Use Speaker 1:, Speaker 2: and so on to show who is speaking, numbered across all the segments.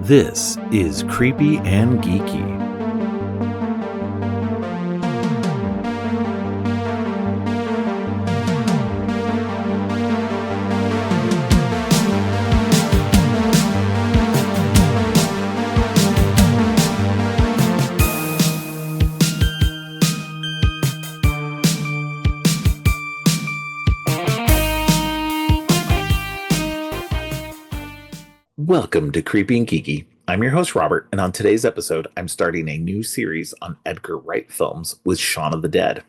Speaker 1: This is Creepy and Geeky. Welcome to Creepy and Geeky. I'm your host, Robert, and on today's episode, I'm starting a new series on Edgar Wright films with Shaun of the Dead.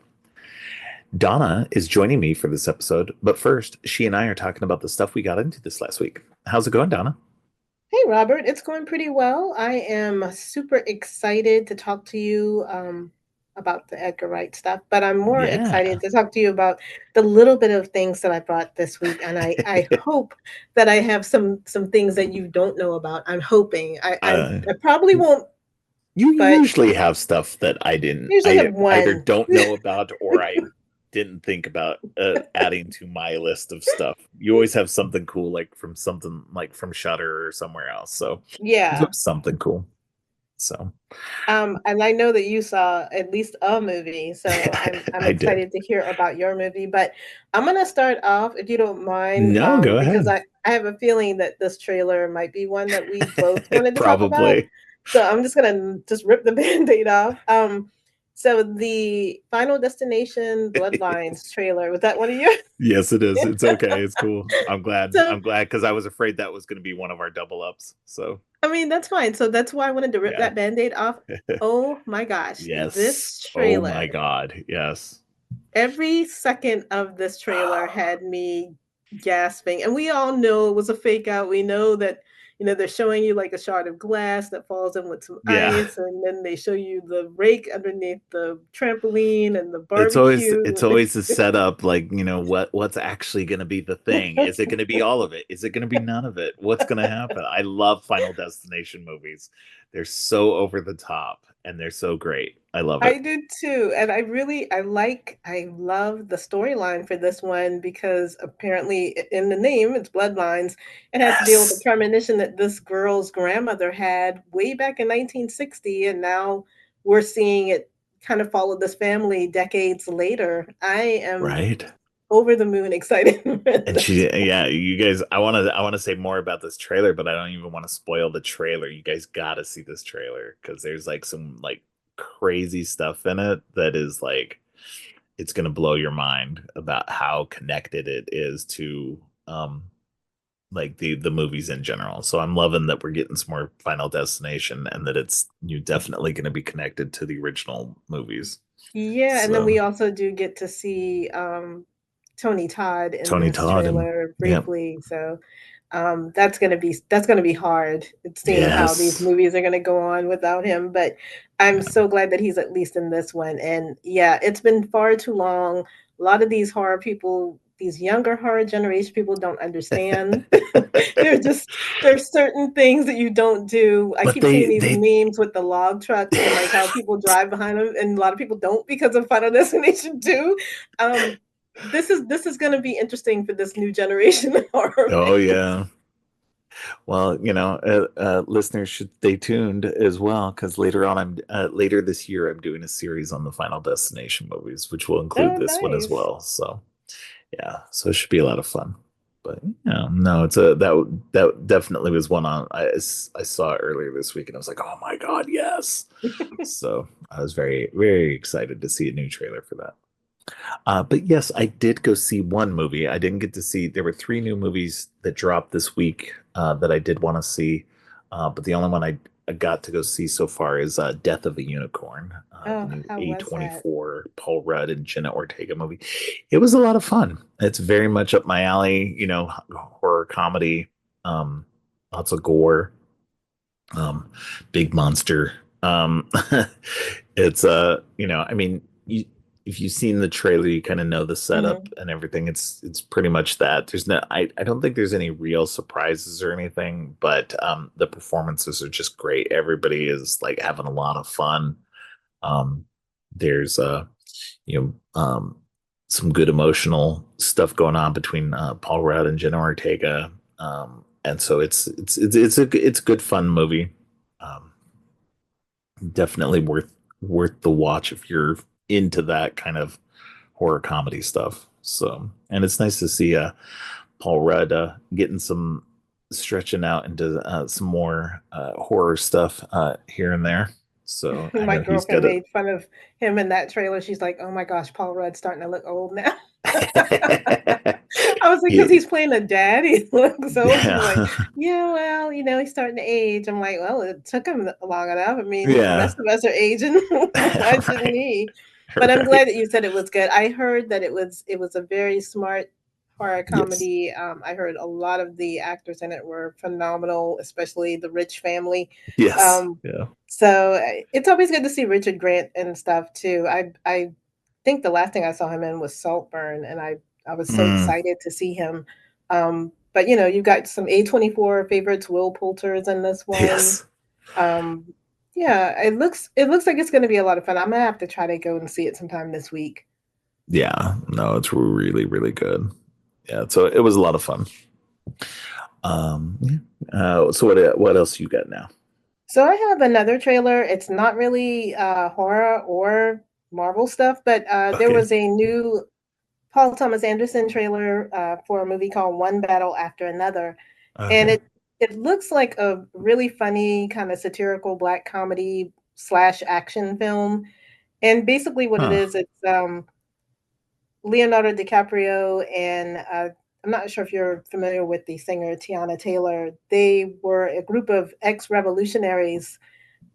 Speaker 1: Donna is joining me for this episode, but first, she and I are talking about the stuff we got into this last week. How's it going, Donna?
Speaker 2: Hey, Robert, it's going pretty well. I am super excited to talk to you about the Edgar Wright stuff, but I'm more
Speaker 1: Yeah.
Speaker 2: excited to talk to you about the little bit of things that I brought this week. And I hope that I have some things that you don't know about. I'm hoping.
Speaker 1: uh,
Speaker 2: I probably won't,
Speaker 1: you
Speaker 2: but
Speaker 1: usually have stuff that
Speaker 2: usually
Speaker 1: I
Speaker 2: have
Speaker 1: either
Speaker 2: one.
Speaker 1: don't know about or I didn't think about adding to my list of stuff. You always have something cool, like from Shudder or somewhere else. So there's
Speaker 2: Yeah.
Speaker 1: always something cool. So
Speaker 2: And I know that you saw at least a movie, so I'm
Speaker 1: I did.
Speaker 2: excited to hear about your movie. But I'm gonna start off, if you don't mind,
Speaker 1: No, go
Speaker 2: because
Speaker 1: ahead.
Speaker 2: I have a feeling that this trailer might be one that we both wanted to talk about.
Speaker 1: Probably.
Speaker 2: So I'm just gonna just rip the Band-Aid off. So the Final Destination Bloodlines trailer, was that one of yours?
Speaker 1: Yes, it is. It's okay. It's cool. I'm glad.
Speaker 2: So
Speaker 1: I'm glad because I was afraid that was going to be one of our double ups. So
Speaker 2: I mean, that's fine. So that's why I wanted to rip
Speaker 1: yeah.
Speaker 2: that Band-Aid off. Oh my gosh,
Speaker 1: Yes.
Speaker 2: this
Speaker 1: Oh
Speaker 2: trailer.
Speaker 1: my God. Yes.
Speaker 2: Every second of this trailer had me gasping, and we all know it was a fake out. We know that, they're showing you like a shard of glass that falls in with some
Speaker 1: Yeah.
Speaker 2: ice, and then they show you the rake underneath the trampoline and the
Speaker 1: It's
Speaker 2: barbecue.
Speaker 1: always a setup, like, what's actually going to be the thing? Is it going to be all of it? Is it going to be none of it? What's going to happen? I love Final Destination movies. They're so over the top and they're so great. I love it.
Speaker 2: I did too, and I love the storyline for this one because apparently in the name, it's Bloodlines. It has to deal with the
Speaker 1: Yes.
Speaker 2: premonition that this girl's grandmother had way back in 1960, and now we're seeing it kind of follow this family decades later. I am
Speaker 1: Right.
Speaker 2: over the moon excited for
Speaker 1: And
Speaker 2: this.
Speaker 1: yeah, you guys, I want to say more about this trailer, but I don't even want to spoil the trailer. You guys got to see this trailer because there's like some like crazy stuff in it that is like it's going to blow your mind about how connected it is to like the movies in general. So I'm loving that we're getting some more Final Destination and that it's you definitely going to be connected to the original movies.
Speaker 2: Yeah, and then
Speaker 1: So
Speaker 2: we also do get to see Tony Todd in
Speaker 1: Tony
Speaker 2: this
Speaker 1: Todd and
Speaker 2: trailer
Speaker 1: yeah.
Speaker 2: briefly. So that's gonna be hard. It's seeing how these
Speaker 1: Yes.
Speaker 2: movies are gonna go on without him. But I'm
Speaker 1: Yeah.
Speaker 2: so glad that he's at least in this one. And yeah, it's been far too long. A lot of these horror people, these younger horror generation people don't understand. There's certain things that you don't do. I
Speaker 1: But
Speaker 2: keep seeing these
Speaker 1: they
Speaker 2: memes with the log trucks and like how people drive behind them, and a lot of people don't because of Final Destination 2. Um, this is going to be interesting for this new generation of horror
Speaker 1: oh
Speaker 2: fans.
Speaker 1: yeah. Well, listeners should stay tuned as well because later this year I'm doing a series on the Final Destination movies, which will include
Speaker 2: Oh,
Speaker 1: this one as
Speaker 2: nice.
Speaker 1: well. So yeah, so it should be a lot of fun. But yeah, no, it's a that definitely was one I saw earlier this week and I was like, oh my God, yes. So I was very very excited to see a new trailer for that. But yes, I did go see one movie. I didn't get to see. There were three new movies that dropped this week that I did want to see, but the only one I got to go see so far is Death of a Unicorn, the
Speaker 2: Oh,
Speaker 1: new
Speaker 2: how was that?
Speaker 1: A24 Paul Rudd and Jenna Ortega movie. It was a lot of fun. It's very much up my alley. Horror comedy, um, lots of gore, um, big monster. It's I mean, if you've seen the trailer, you kind of know the setup
Speaker 2: Mhm.
Speaker 1: and everything. It's pretty much that. I don't think there's any real surprises or anything, but the performances are just great. Everybody is like having a lot of fun. Um, there's you some good emotional stuff going on between Paul Rudd and Jenna Ortega. and so it's a good fun movie. Um, Definitely worth the watch if you're into that kind of horror comedy stuff. So, and it's nice to see Paul Rudd getting some stretching out into some more horror stuff here and there. So I
Speaker 2: My
Speaker 1: know he's
Speaker 2: girlfriend
Speaker 1: got it.
Speaker 2: made fun of him in that trailer. She's like, "Oh my gosh, Paul Rudd's starting to look old now." I was like, "'Cause
Speaker 1: Yeah,
Speaker 2: he's playing a dad, he looks old." She's like,
Speaker 1: yeah,
Speaker 2: "Yeah, well, he's starting to age." I'm like, "Well, it took him long enough. I mean, the
Speaker 1: yeah.
Speaker 2: rest of us are aging. Why shouldn't
Speaker 1: Right,
Speaker 2: he?" But I'm
Speaker 1: right.
Speaker 2: glad that you said it was good. I heard that it was a very smart horror
Speaker 1: Yes,
Speaker 2: comedy. I heard a lot of the actors in it were phenomenal, especially the Rich family.
Speaker 1: yes,
Speaker 2: Um,
Speaker 1: yeah,
Speaker 2: so it's always good to see Richard Grant and stuff too. I think the last thing I saw him in was Saltburn, and I was so
Speaker 1: mm,
Speaker 2: excited to see him. But you've got some A24 favorites. Will Poulter's in this one.
Speaker 1: yes,
Speaker 2: Um, yeah, it looks like it's going to be a lot of fun. I'm gonna have to try to go and see it sometime this week.
Speaker 1: yeah. No, it's really, really good. Yeah, so it was a lot of fun. Yeah. So what else you got now?
Speaker 2: So I have another trailer. It's not really horror or Marvel stuff, but there
Speaker 1: Okay,
Speaker 2: was a new Paul Thomas Anderson trailer for a movie called One Battle After Another, and
Speaker 1: okay.
Speaker 2: it looks like a really funny kind of satirical black comedy slash action film. And basically, what it
Speaker 1: Huh.
Speaker 2: is, it's Leonardo DiCaprio and I'm not sure if you're familiar with the singer Tiana Taylor. They were a group of ex-revolutionaries,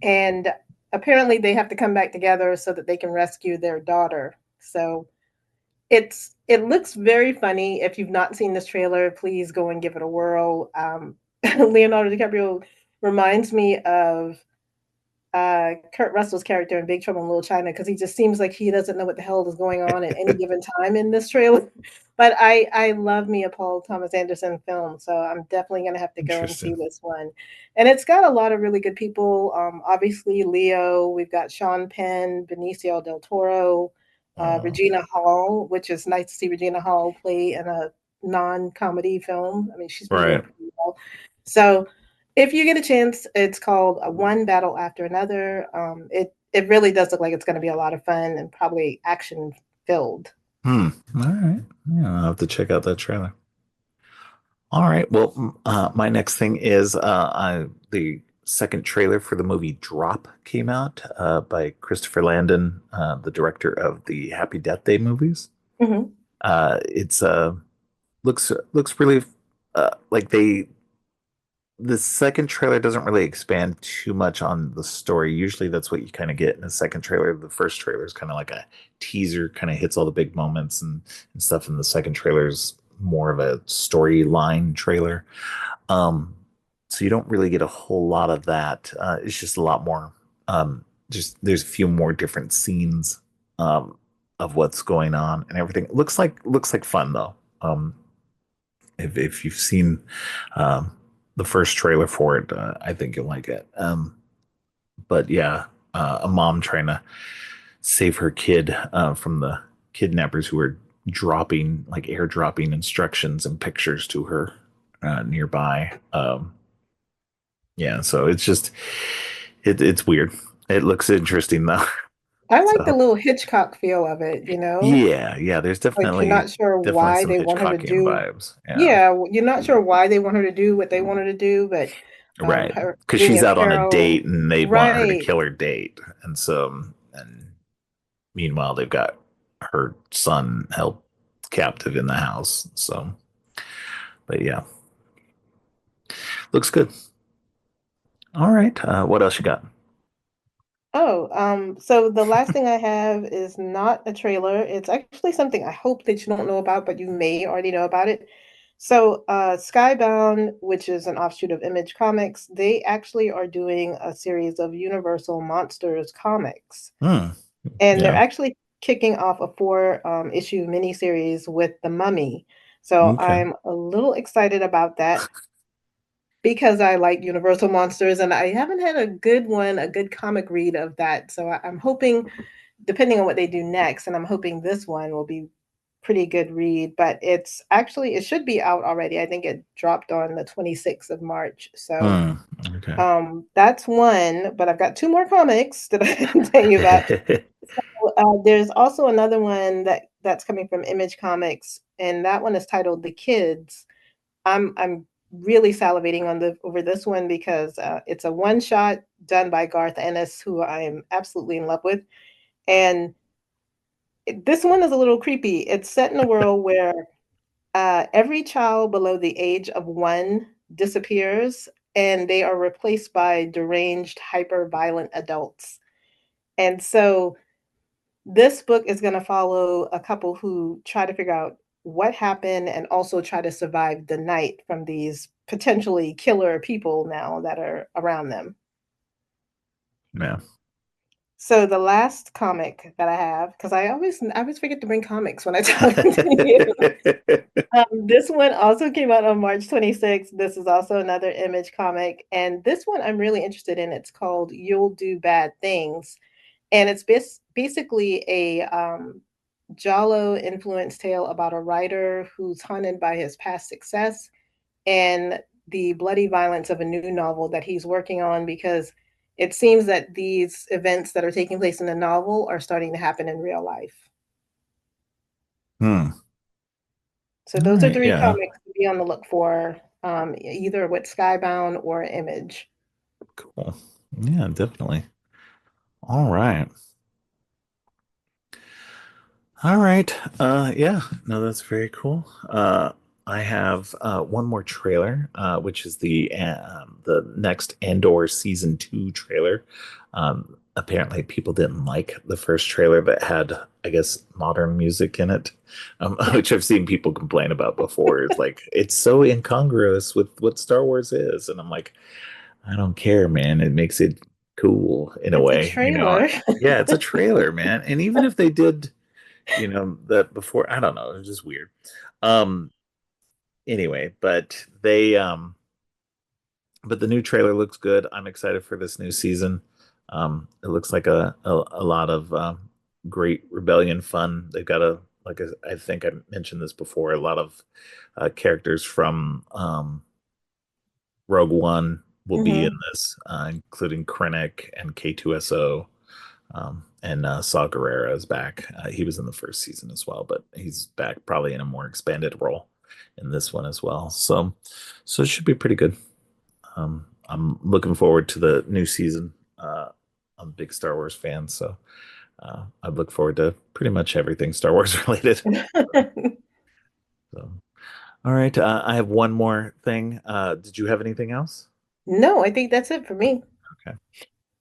Speaker 2: and apparently they have to come back together so that they can rescue their daughter. So it looks very funny. If you've not seen this trailer, please go and give it a whirl. Leonardo DiCaprio reminds me of Kurt Russell's character in Big Trouble in Little China because he just seems like he doesn't know what the hell is going on at any given time in this trailer. But I love me a Paul Thomas Anderson film, so I'm definitely gonna have to go and see
Speaker 1: Interesting.
Speaker 2: this one. And it's got a lot of really good people. Obviously Leo, we've got Sean Penn, Benicio del Toro,
Speaker 1: Uh,
Speaker 2: Regina Hall, which is nice to see Regina Hall play in a non-comedy film. I mean, she's been doing
Speaker 1: right.
Speaker 2: pretty well. So if you get a chance, it's called One Battle After Another. It really does look like it's going to be a lot of fun and probably action filled.
Speaker 1: Hmm. All right. Yeah, I'll have to check out that trailer. All right. Well, my next thing is the second trailer for the movie Drop came out by Christopher Landon, the director of the Happy Death Day movies.
Speaker 2: Hmm.
Speaker 1: It's looks really like they the second trailer doesn't really expand too much on the story. Usually that's what you kind of get in the second trailer. The first trailer is kind of like a teaser, kind of hits all the big moments and stuff. And the second trailer is more of a storyline trailer. Um, so you don't really get a whole lot of that. It's just a lot more. Just there's a few more different scenes um, of what's going on and everything. Looks like fun though. If you've seen um, the first trailer for it, I think you'll like it. But yeah, a mom trying to save her kid from the kidnappers who are dropping, like airdropping instructions and pictures to her nearby. Yeah, so it's weird. It looks interesting though.
Speaker 2: I like the
Speaker 1: So
Speaker 2: little Hitchcock feel of it.
Speaker 1: yeah, yeah, there's
Speaker 2: Like you're not sure
Speaker 1: definitely
Speaker 2: why
Speaker 1: some
Speaker 2: they want her to
Speaker 1: Hitchcockian
Speaker 2: do.
Speaker 1: vibes. Yeah.
Speaker 2: Yeah, you're not sure why they want her to do what they want her to do, but
Speaker 1: Right.
Speaker 2: her
Speaker 1: Because
Speaker 2: being
Speaker 1: she's
Speaker 2: in
Speaker 1: out on a
Speaker 2: peril,
Speaker 1: date and they want her to
Speaker 2: right?
Speaker 1: kill her date. And so, and meanwhile, they've got her son held captive in the house. So, but yeah, looks good. All right. What else you got?
Speaker 2: Oh, so the last thing I have is not a trailer. It's actually something I hope that you don't know about, but you may already know about it. So, Skybound, which is an offshoot of Image Comics, they actually are doing a series of Universal Monsters comics,
Speaker 1: Hmm.
Speaker 2: and they're
Speaker 1: Yeah.
Speaker 2: actually kicking off a four issue miniseries with The Mummy. So
Speaker 1: Okay.
Speaker 2: I'm a little excited about that because I like Universal Monsters, and I haven't had a good one, a good comic read of that. So I'm hoping, depending on what they do next, and I'm hoping this one will be pretty good read, but it's actually it should be out already. I think it dropped on the 26th of March. So
Speaker 1: Hmm. Okay.
Speaker 2: that's one, but I've got two more comics that I can tell you about. There's also another one that's coming from Image Comics, and that one is titled The Kids. I'm really salivating on the over this one because it's a one shot done by Garth Ennis, who I am absolutely in love with, and this one is a little creepy. It's set in a world where every child below the age of 1 disappears, and they are replaced by deranged, hyper violent adults. And so this book is going to follow a couple who try to figure out what happened and also try to survive the night from these potentially killer people now that are around them.
Speaker 1: Yeah.
Speaker 2: So the last comic that I have, because I always forget to bring comics when I talk to you. This one also came out on March 26th. This is also another Image comic, and this one I'm really interested in. It's called "You'll Do Bad Things," and it's basically a Giallo influenced tale about a writer who's haunted by his past success and the bloody violence of a new novel that he's working on because it seems that these events that are taking place in the novel are starting to happen in real life.
Speaker 1: Hmm.
Speaker 2: So
Speaker 1: All
Speaker 2: those are
Speaker 1: right.
Speaker 2: three
Speaker 1: Yeah.
Speaker 2: comics to be on the look for, either with Skybound or Image.
Speaker 1: Cool. Yeah, definitely. All right. All right. Yeah, no, that's very cool. I have one more trailer, which is the next Andor season 2 trailer. Apparently, people didn't like the first trailer that had, I guess, modern music in it, which I've seen people complain about before. It's like it's so incongruous with what Star Wars is, and I'm like, I don't care, man. It makes it cool in a
Speaker 2: It's a
Speaker 1: way, you know.
Speaker 2: trailer.
Speaker 1: Yeah, it's a trailer, man. And even if they did that before, I don't know, it's just weird. um anyway, but the new trailer looks good. I'm excited for this new season. It looks like a lot of great rebellion fun. They've got I think I mentioned this before, a lot of characters from Rogue One will be in
Speaker 2: Hmm.
Speaker 1: this, including Krennic and K2SO. And Saw Gerrera is back. He was in the first season as well, but he's back probably in a more expanded role in this one as well. So it should be pretty good. I'm looking forward to the new season. I'm a big Star Wars fan, so I look forward to pretty much everything Star Wars related. So, all right, I have one more thing. Did you have anything else?
Speaker 2: No, I think that's it for me.
Speaker 1: Okay.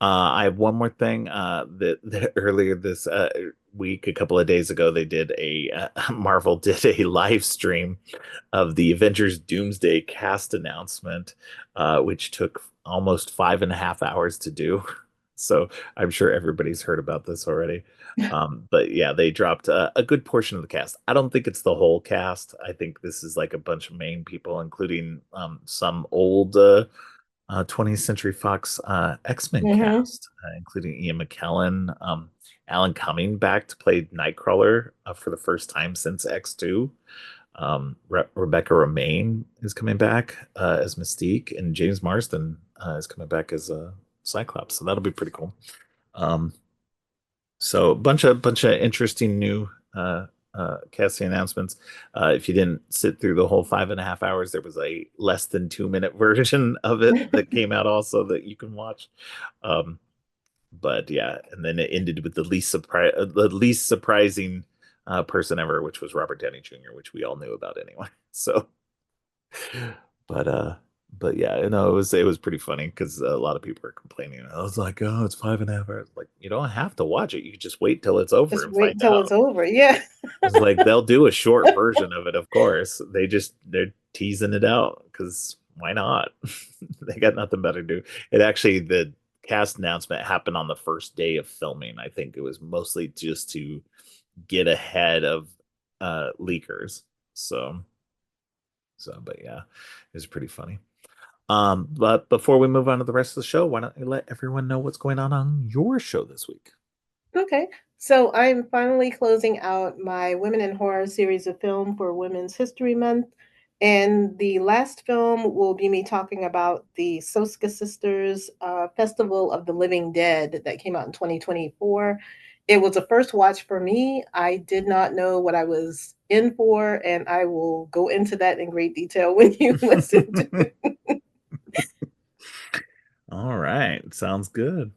Speaker 1: I have one more thing. That earlier this week, a couple of days ago, they did Marvel did a live stream of the Avengers Doomsday cast announcement, which took almost 5.5 hours to do. So I'm sure everybody's heard about this already. But yeah, they dropped a good portion of the cast. I don't think it's the whole cast. I think this is like a bunch of main people, including some old 20th Century Fox X-Men
Speaker 2: Hmm.
Speaker 1: cast, including Ian McKellen, Alan Cumming back to play Nightcrawler for the first time since X2. Rebecca Romaine is coming back as Mystique, and James Marsden is coming back as Cyclops. So that'll be pretty cool. Um, so a bunch of interesting new casting announcements. If you didn't sit through the whole 5.5 hours, there was a less than 2 minute version of it that came out also that you can watch. Um, but yeah, and then it ended with the least surprising person ever, which was Robert Downey Jr., which we all knew about anyway. So but but yeah, it was pretty funny because a lot of people are complaining. I was like, oh, it's 5.5 hours. Like, you don't have to watch it. You just wait till it's over
Speaker 2: Just
Speaker 1: and
Speaker 2: wait
Speaker 1: find
Speaker 2: till it's
Speaker 1: out.
Speaker 2: over. Yeah.
Speaker 1: It's like they'll do a short version of it, of course. They're teasing it out because why not? They got nothing better to do. The cast announcement happened on the first day of filming. I think it was mostly just to get ahead of leakers. So but yeah, it was pretty funny. But before we move on to the rest of the show, why don't you let everyone know what's going on your show this week?
Speaker 2: Okay. So I'm finally closing out my Women in Horror series of film for Women's History Month. And the last film will be me talking about the Soska Sisters Festival of the Living Dead that came out in 2024. It was a first watch for me. I did not know what I was in for, and I will go into that in great detail when you listen to it.
Speaker 1: All right. Sounds good.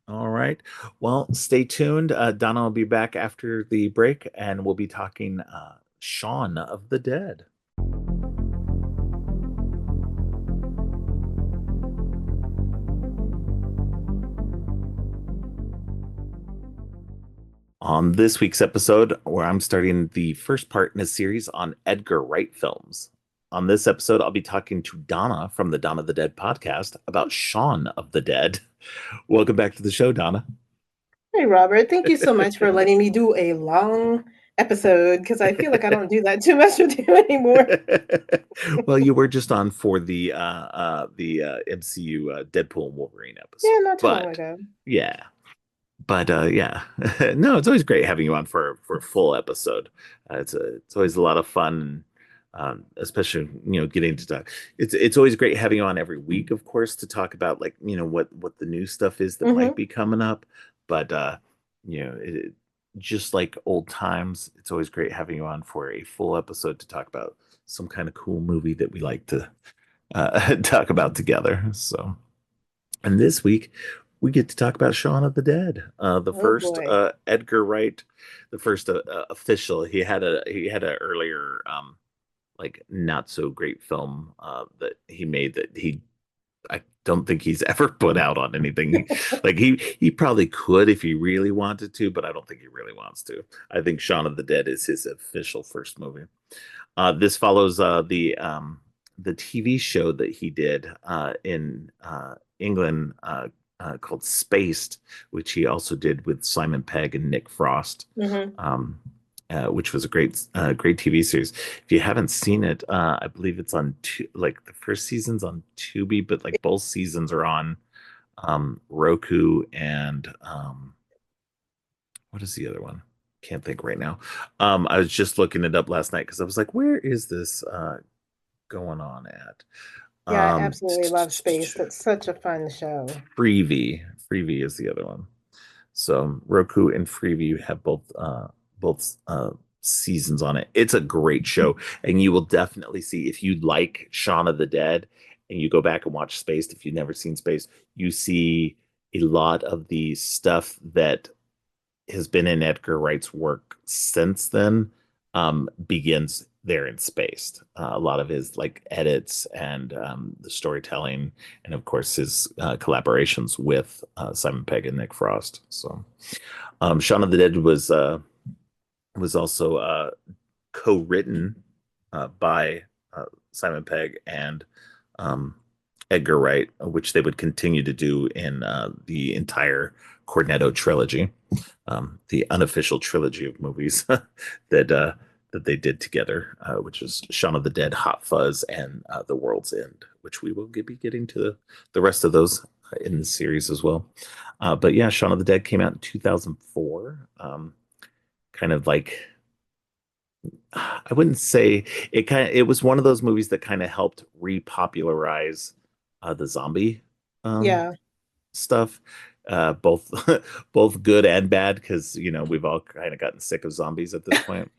Speaker 1: All right. Well, stay tuned. Donna will be back after the break, and we'll be talking Shaun of the Dead. On this week's episode, where I'm starting the first part in a series on Edgar Wright films. On this episode, I'll be talking to Donna from the Dawn of the Dead podcast about Shaun of the Dead. Welcome back to the show, Donna.
Speaker 2: Hey, Robert, thank you so much for letting me do a long episode because I feel like I don't do that too much with you anymore.
Speaker 1: Well, you were just on for the MCU Deadpool and Wolverine
Speaker 2: Yeah,
Speaker 1: episode,
Speaker 2: not too long
Speaker 1: but
Speaker 2: ago.
Speaker 1: yeah, yeah, no, it's always great having you on for a full episode. It's always a lot of fun, especially getting to talk. It's always great having you on every week, of course, to talk about like what the new stuff is that might
Speaker 2: Hmm.
Speaker 1: be coming up. But just like old times, it's always great having you on for a full episode to talk about some kind of cool movie that we like to talk about together. So. And this week, we get to talk about Shaun of the Dead, the
Speaker 2: Oh
Speaker 1: first
Speaker 2: boy.
Speaker 1: Edgar Wright, the first official. He had a earlier like not so great film that he made that he I don't think he's ever put out on anything. Like he probably could if he really wanted to, but I don't think he really wants to. I think Shaun of the Dead is his official first movie. This follows the TV show that he did in England called Spaced, which he also did with Simon Pegg and Nick Frost,
Speaker 2: Hmm.
Speaker 1: um, which was a great TV series. If you haven't seen it, I believe it's on like the first season's on Tubi, but like both seasons are on Roku and what is the other one? Can't think right now. I was just looking it up last night because I was like, where is this going on at?
Speaker 2: Yeah, I
Speaker 1: Um,
Speaker 2: absolutely love Space. That's such a fun show.
Speaker 1: Freevee. Freevee is the other one. So Roku and Freeview have both seasons on it. It's a great show, and you will definitely see if you like Shaun of the Dead and you go back and watch Spaced. If you've never seen Spaced, you see a lot of the stuff that has been in Edgar Wright's work since then begins there in Spaced. A lot of his like edits and the storytelling, and of course his collaborations with Simon Pegg and Nick Frost. So, Shaun of the Dead was also co-written by Simon Pegg and um, Edgar Wright, which they would continue to do in the entire Cornetto trilogy, the unofficial trilogy of movies that that they did together, which is Shaun of the Dead, Hot Fuzz, and The World's End, which we will be getting to the rest of those in the series as well. But yeah, Shaun of the Dead came out in 2004. Kind of like I wouldn't say it was one of those movies that kind of helped repopularize the zombie um
Speaker 2: Yeah.
Speaker 1: stuff, both both good and bad, because we've all kind of gotten sick of zombies at this point.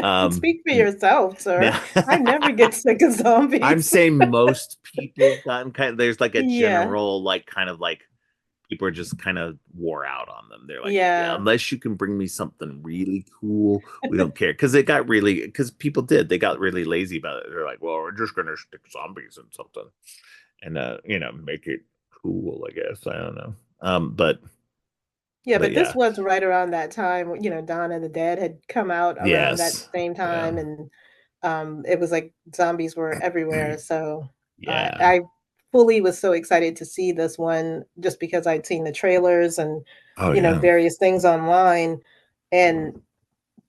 Speaker 1: Um,
Speaker 2: Speak for yourself, sir.
Speaker 1: now,
Speaker 2: I never get sick of
Speaker 1: I'm
Speaker 2: zombies.
Speaker 1: saying most people have gotten there's like a
Speaker 2: Yeah.
Speaker 1: general like kind of like people are just kind of wore out on them. They're like, yeah,
Speaker 2: Yeah.
Speaker 1: unless you can bring me something really cool, we don't care. Because it got really, because people did, they got really lazy about it. They're like, well, we're just gonna stick zombies in something and make it cool, I guess. I don't know. But
Speaker 2: Yeah,
Speaker 1: but
Speaker 2: but this
Speaker 1: yeah,
Speaker 2: was right around that time, Donna and the Dead had come out around that
Speaker 1: yes,
Speaker 2: same
Speaker 1: yeah,
Speaker 2: time, and it was like zombies were everywhere. So
Speaker 1: yeah,
Speaker 2: I fully was so excited to see this one just because I'd seen the trailers and
Speaker 1: oh yeah,
Speaker 2: various things online, and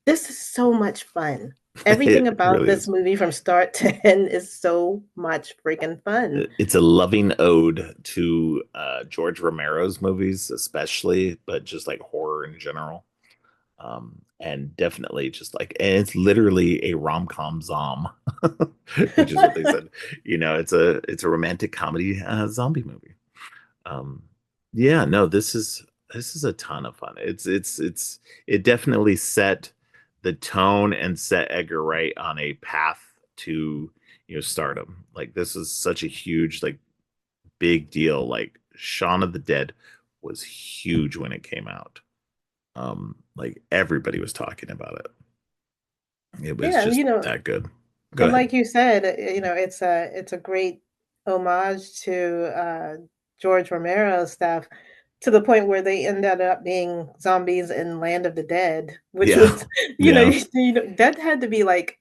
Speaker 2: this is so much fun. Everything
Speaker 1: it
Speaker 2: about
Speaker 1: really
Speaker 2: this
Speaker 1: is.
Speaker 2: movie from start to end is so much freaking fun.
Speaker 1: It's a loving ode to George Romero's movies, especially, but just like horror in general. And definitely just like, and it's literally a rom-com zom, which is what they said. It's a romantic comedy zombie movie. Um, yeah, no, this is a ton of fun. It definitely set the tone and set Edgar Wright on a path to stardom. Like this is such a huge like big deal. Like Shaun of the Dead was huge when it came out. Like everybody was talking about it. It was
Speaker 2: Yeah, and
Speaker 1: just that good. Go
Speaker 2: and
Speaker 1: ahead.
Speaker 2: like you said, it's a great homage to George Romero's stuff, to the point where they ended up being zombies in Land of the Dead, which
Speaker 1: Yeah.
Speaker 2: was,
Speaker 1: Yeah.
Speaker 2: that had to be like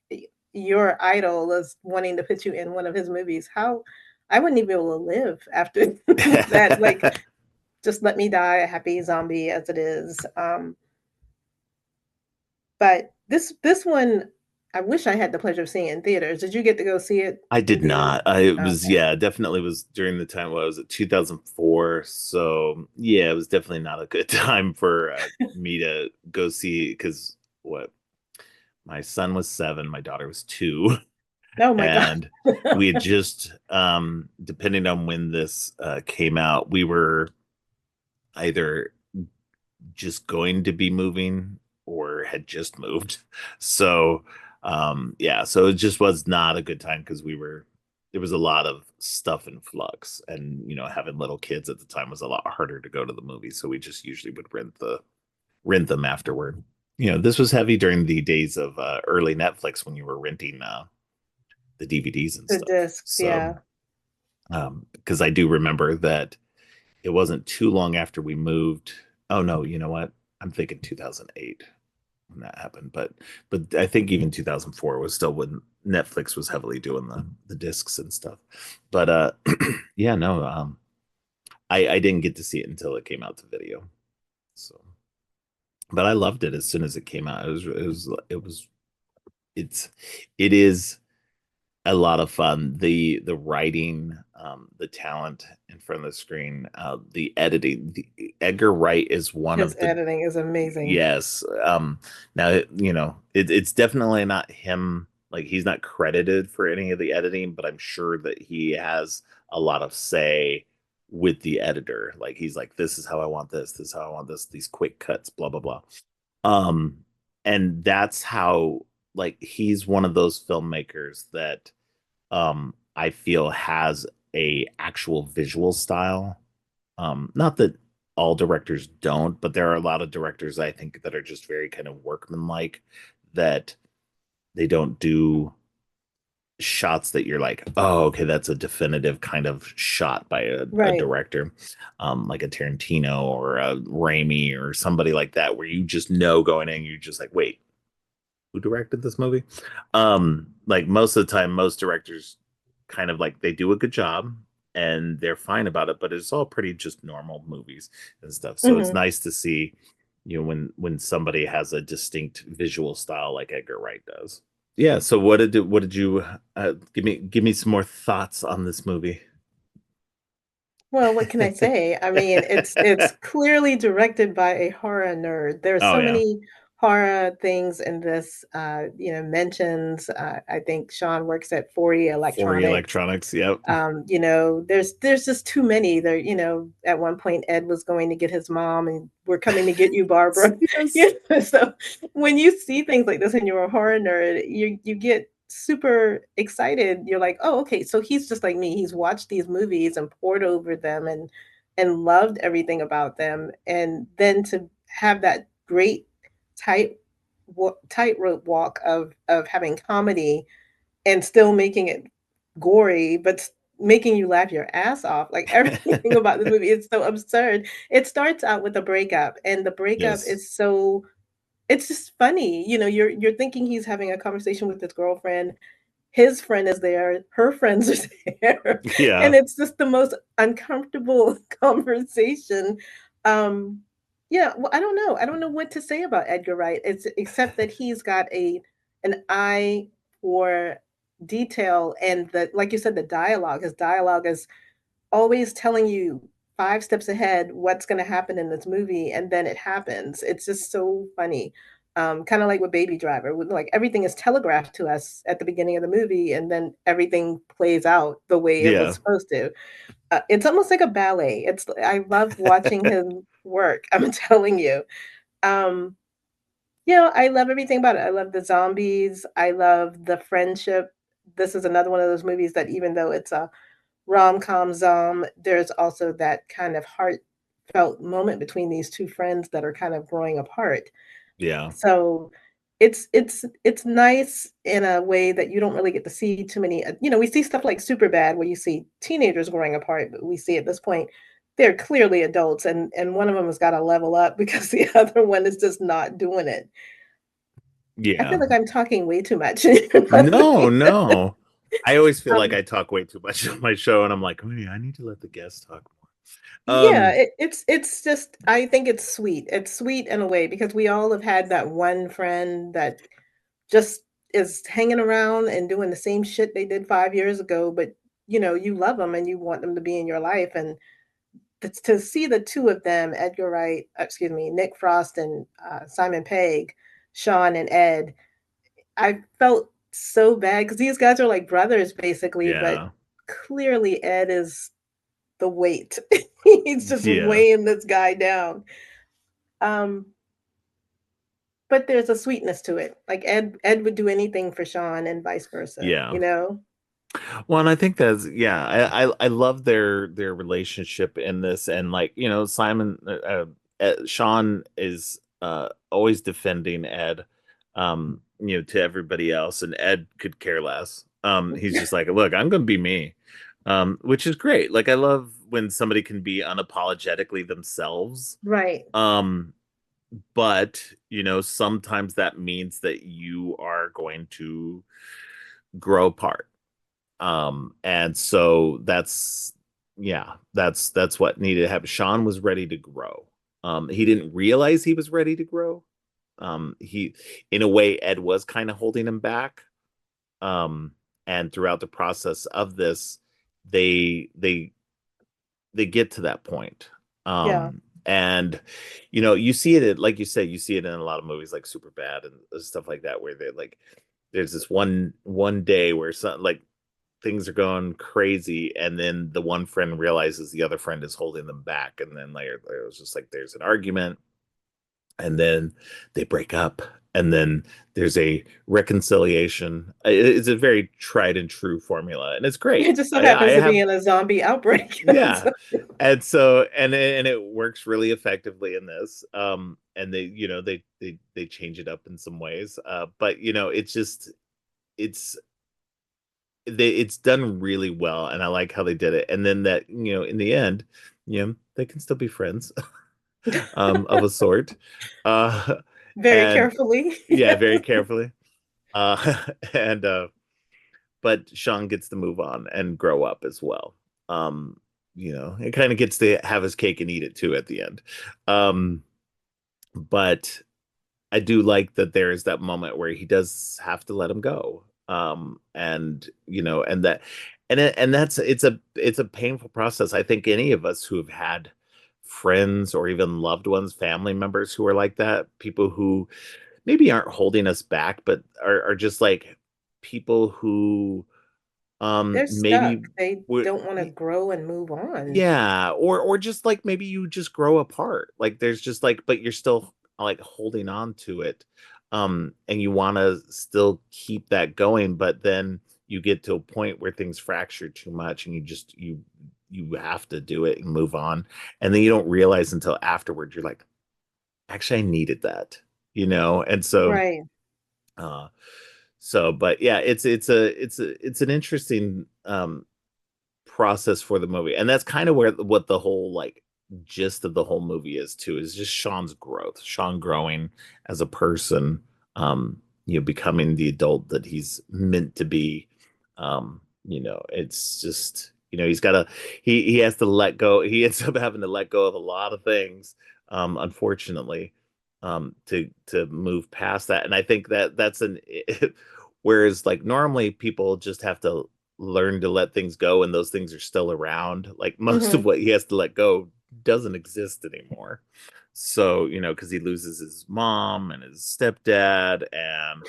Speaker 2: your idol is wanting to put you in one of his movies. How I wouldn't even be able to live after that. Like, just let me die a happy zombie as it is. But this one, I wish I had the pleasure of seeing it in theaters. Did you get to go see it
Speaker 1: I
Speaker 2: in
Speaker 1: did
Speaker 2: theaters?
Speaker 1: not. I was,
Speaker 2: Okay.
Speaker 1: yeah, definitely was during the time, what was it, 2004. So, yeah, it was definitely not a good time for me to go see because what my son was 7, my daughter was 2,
Speaker 2: Oh my god.
Speaker 1: and we had just, depending on when this came out, we were either just going to be moving or had just moved. So yeah, so it just was not a good time because there was a lot of stuff in flux, and having little kids at the time was a lot harder to go to the movies, so we just usually would rent them afterward. This was heavy during the days of early Netflix when you were renting the DVDs and
Speaker 2: The
Speaker 1: stuff.
Speaker 2: discs,
Speaker 1: So
Speaker 2: yeah.
Speaker 1: because I do remember that it wasn't too long after we moved. Oh no, you know what? I'm thinking 2008 when that happened, but I think even 2004 was still when Netflix was heavily doing the discs and stuff. But yeah, no, I didn't get to see it until it came out to video. So, but I loved it as soon as it came out. It's it is a lot of fun. The writing, the talent in front of the screen, the editing. Edgar Wright is one
Speaker 2: His
Speaker 1: of the
Speaker 2: editing is amazing.
Speaker 1: yes. Now it's definitely not him. Like he's not credited for any of the editing, but I'm sure that he has a lot of say with the editor. Like he's like, this is how I want this. This is how I want this. These quick cuts. Blah blah blah. Um, and that's how like he's one of those filmmakers that I feel has a actual visual style. Not that all directors don't, but there are a lot of directors I think that are just very kind of workmanlike, that they don't do shots that you're like, oh, okay, that's a definitive kind of shot by a
Speaker 2: Right.
Speaker 1: director, like a Tarantino or a Raimi or somebody like that, where you just know going in, you're just like, wait, who directed this movie? Like most of the time, most directors kind of like they do a good job and they're fine about it, but it's all pretty just normal movies and stuff. So it's
Speaker 2: Mhm.
Speaker 1: nice to see, when somebody has a distinct visual style like Edgar Wright does. Yeah. So what did you give me some more thoughts on this movie?
Speaker 2: Well, what can I say? I mean, it's clearly directed by a horror nerd. There are
Speaker 1: Oh
Speaker 2: so
Speaker 1: yeah,
Speaker 2: many horror things in this, mentions. I think Shaun works at 40
Speaker 1: 40
Speaker 2: Electronics.
Speaker 1: electronics. Yep.
Speaker 2: There's just too many. There, at one point Ed was going to get his mom, and we're coming to get you, Barbara.
Speaker 1: Yes.
Speaker 2: So when you see things like this and you're a horror nerd, you get super excited. You're like, oh, okay, so he's just like me. He's watched these movies and poured over them and loved everything about them. And then to have that great tight tightrope walk of having comedy and still making it gory, but making you laugh your ass off. Like everything about this movie is so absurd. It starts out with a breakup, and the breakup
Speaker 1: Yes.
Speaker 2: is so it's just funny. You're thinking he's having a conversation with his girlfriend. His friend is there, her friends are there, and
Speaker 1: Yeah.
Speaker 2: it's just the most uncomfortable conversation. Um, yeah, well, I don't know. I don't know what to say about Edgar Wright. It's except that he's got an eye for detail, and the like you said, the dialogue. His dialogue is always telling you. five steps ahead what's going to happen in this movie, and then it happens. It's just so funny. Kind of like with Baby Driver, like everything is telegraphed to us at the beginning of the movie, and then everything plays out the way it was
Speaker 1: Yeah.
Speaker 2: supposed to. It's almost like a ballet. I love watching him work. I'm telling you. Um, I love everything about it. I love the zombies. I love the friendship. This is another one of those movies that even though it's a rom-com there's also that kind of heartfelt moment between these two friends that are kind of growing apart.
Speaker 1: Yeah.
Speaker 2: So it's nice in a way that you don't really get to see too many. We see stuff like Superbad where you see teenagers growing apart, but we see at this point they're clearly adults, and one of them has got to level up because the other one is just not doing it. I feel
Speaker 1: Yeah.
Speaker 2: like I'm talking way too much.
Speaker 1: No, no. I always feel like
Speaker 2: um,
Speaker 1: I talk way too much on my show, and I'm like, oh yeah, I need to let the guests talk more.
Speaker 2: Yeah, it's just I think it's sweet. It's sweet in a way because we all have had that one friend that just is hanging around and doing the same shit they did 5 years ago, but you love them and you want them to be in your life, and to see the two of them, Edgar Wright, excuse me, Nick Frost and Simon Pegg, Shaun and Ed, I felt so bad because these guys are like brothers basically, but
Speaker 1: Yeah.
Speaker 2: clearly Ed is the weight. He's just
Speaker 1: Yeah.
Speaker 2: weighing this guy down. Um, but there's a sweetness to it. Like Ed would do anything for Shaun and vice versa,
Speaker 1: Yeah.
Speaker 2: you know?
Speaker 1: Well, and I think that's yeah, I love their relationship in this, and like Simon, Sean is always defending Ed, to everybody else, and Ed could care less. He's just like, look, I'm gonna be me, which is great. Like I love when somebody can be unapologetically themselves.
Speaker 2: Right.
Speaker 1: Um, but sometimes that means that you are going to grow apart, and so that's what needed to happen. Sean was ready to grow. He didn't realize he was ready to grow. He In a way, Ed was kind of holding him back. um and throughout the process of this, they they get to that point.
Speaker 2: Yeah.
Speaker 1: And you see it, like you said, you see it in a lot of movies like Superbad and stuff like that, where they're like, there's this one day where some like things are going crazy, and then the one friend realizes the other friend is holding them back, and then later it was just like there's an argument, and then they break up, and then there's a reconciliation. It's a very tried and true formula, and it's great.
Speaker 2: It just so
Speaker 1: I
Speaker 2: happens to be
Speaker 1: have
Speaker 2: in a zombie outbreak.
Speaker 1: Yeah.
Speaker 2: So
Speaker 1: And it works really effectively in this. And they change it up in some ways, but it's just it's it's done really well, and I like how they did it. And then that, in the end, they can still be friends, of a sort. Uh,
Speaker 2: very
Speaker 1: and
Speaker 2: carefully.
Speaker 1: yeah, very carefully. Uh, and but Sean gets to move on and grow up as well. It kind of gets to have his cake and eat it too at the end. Um, but I do like that there is that moment where he does have to let him go. And and that and that's it's a painful process. I think any of us who have had friends or even loved ones, family members who are like that, people who maybe aren't holding us back, but are just like people who
Speaker 2: They're stuck.
Speaker 1: maybe
Speaker 2: They
Speaker 1: would,
Speaker 2: don't want to grow and move on.
Speaker 1: yeah, or just like maybe you just grow apart. Like there's just like, but you're still like holding on to it. And you want to still keep that going, but then you get to a point where things fracture too much, and you have to do it and move on. And then you don't realize until afterwards, you're like, actually I needed that, and
Speaker 2: Right.
Speaker 1: uh but yeah, it's an interesting process for the movie, and that's kind of where what the whole like gist of the whole movie is too, is just Sean's growth, Sean growing as a person, becoming the adult that he's meant to be. It's just, he has to let go. He ends up having to let go of a lot of things, unfortunately, to move past that. And I think that that's an whereas like normally people just have to learn to let things go and those things are still around. Like most of
Speaker 2: Hmm.
Speaker 1: what he has to let go doesn't exist anymore. So, because he loses his mom and his stepdad and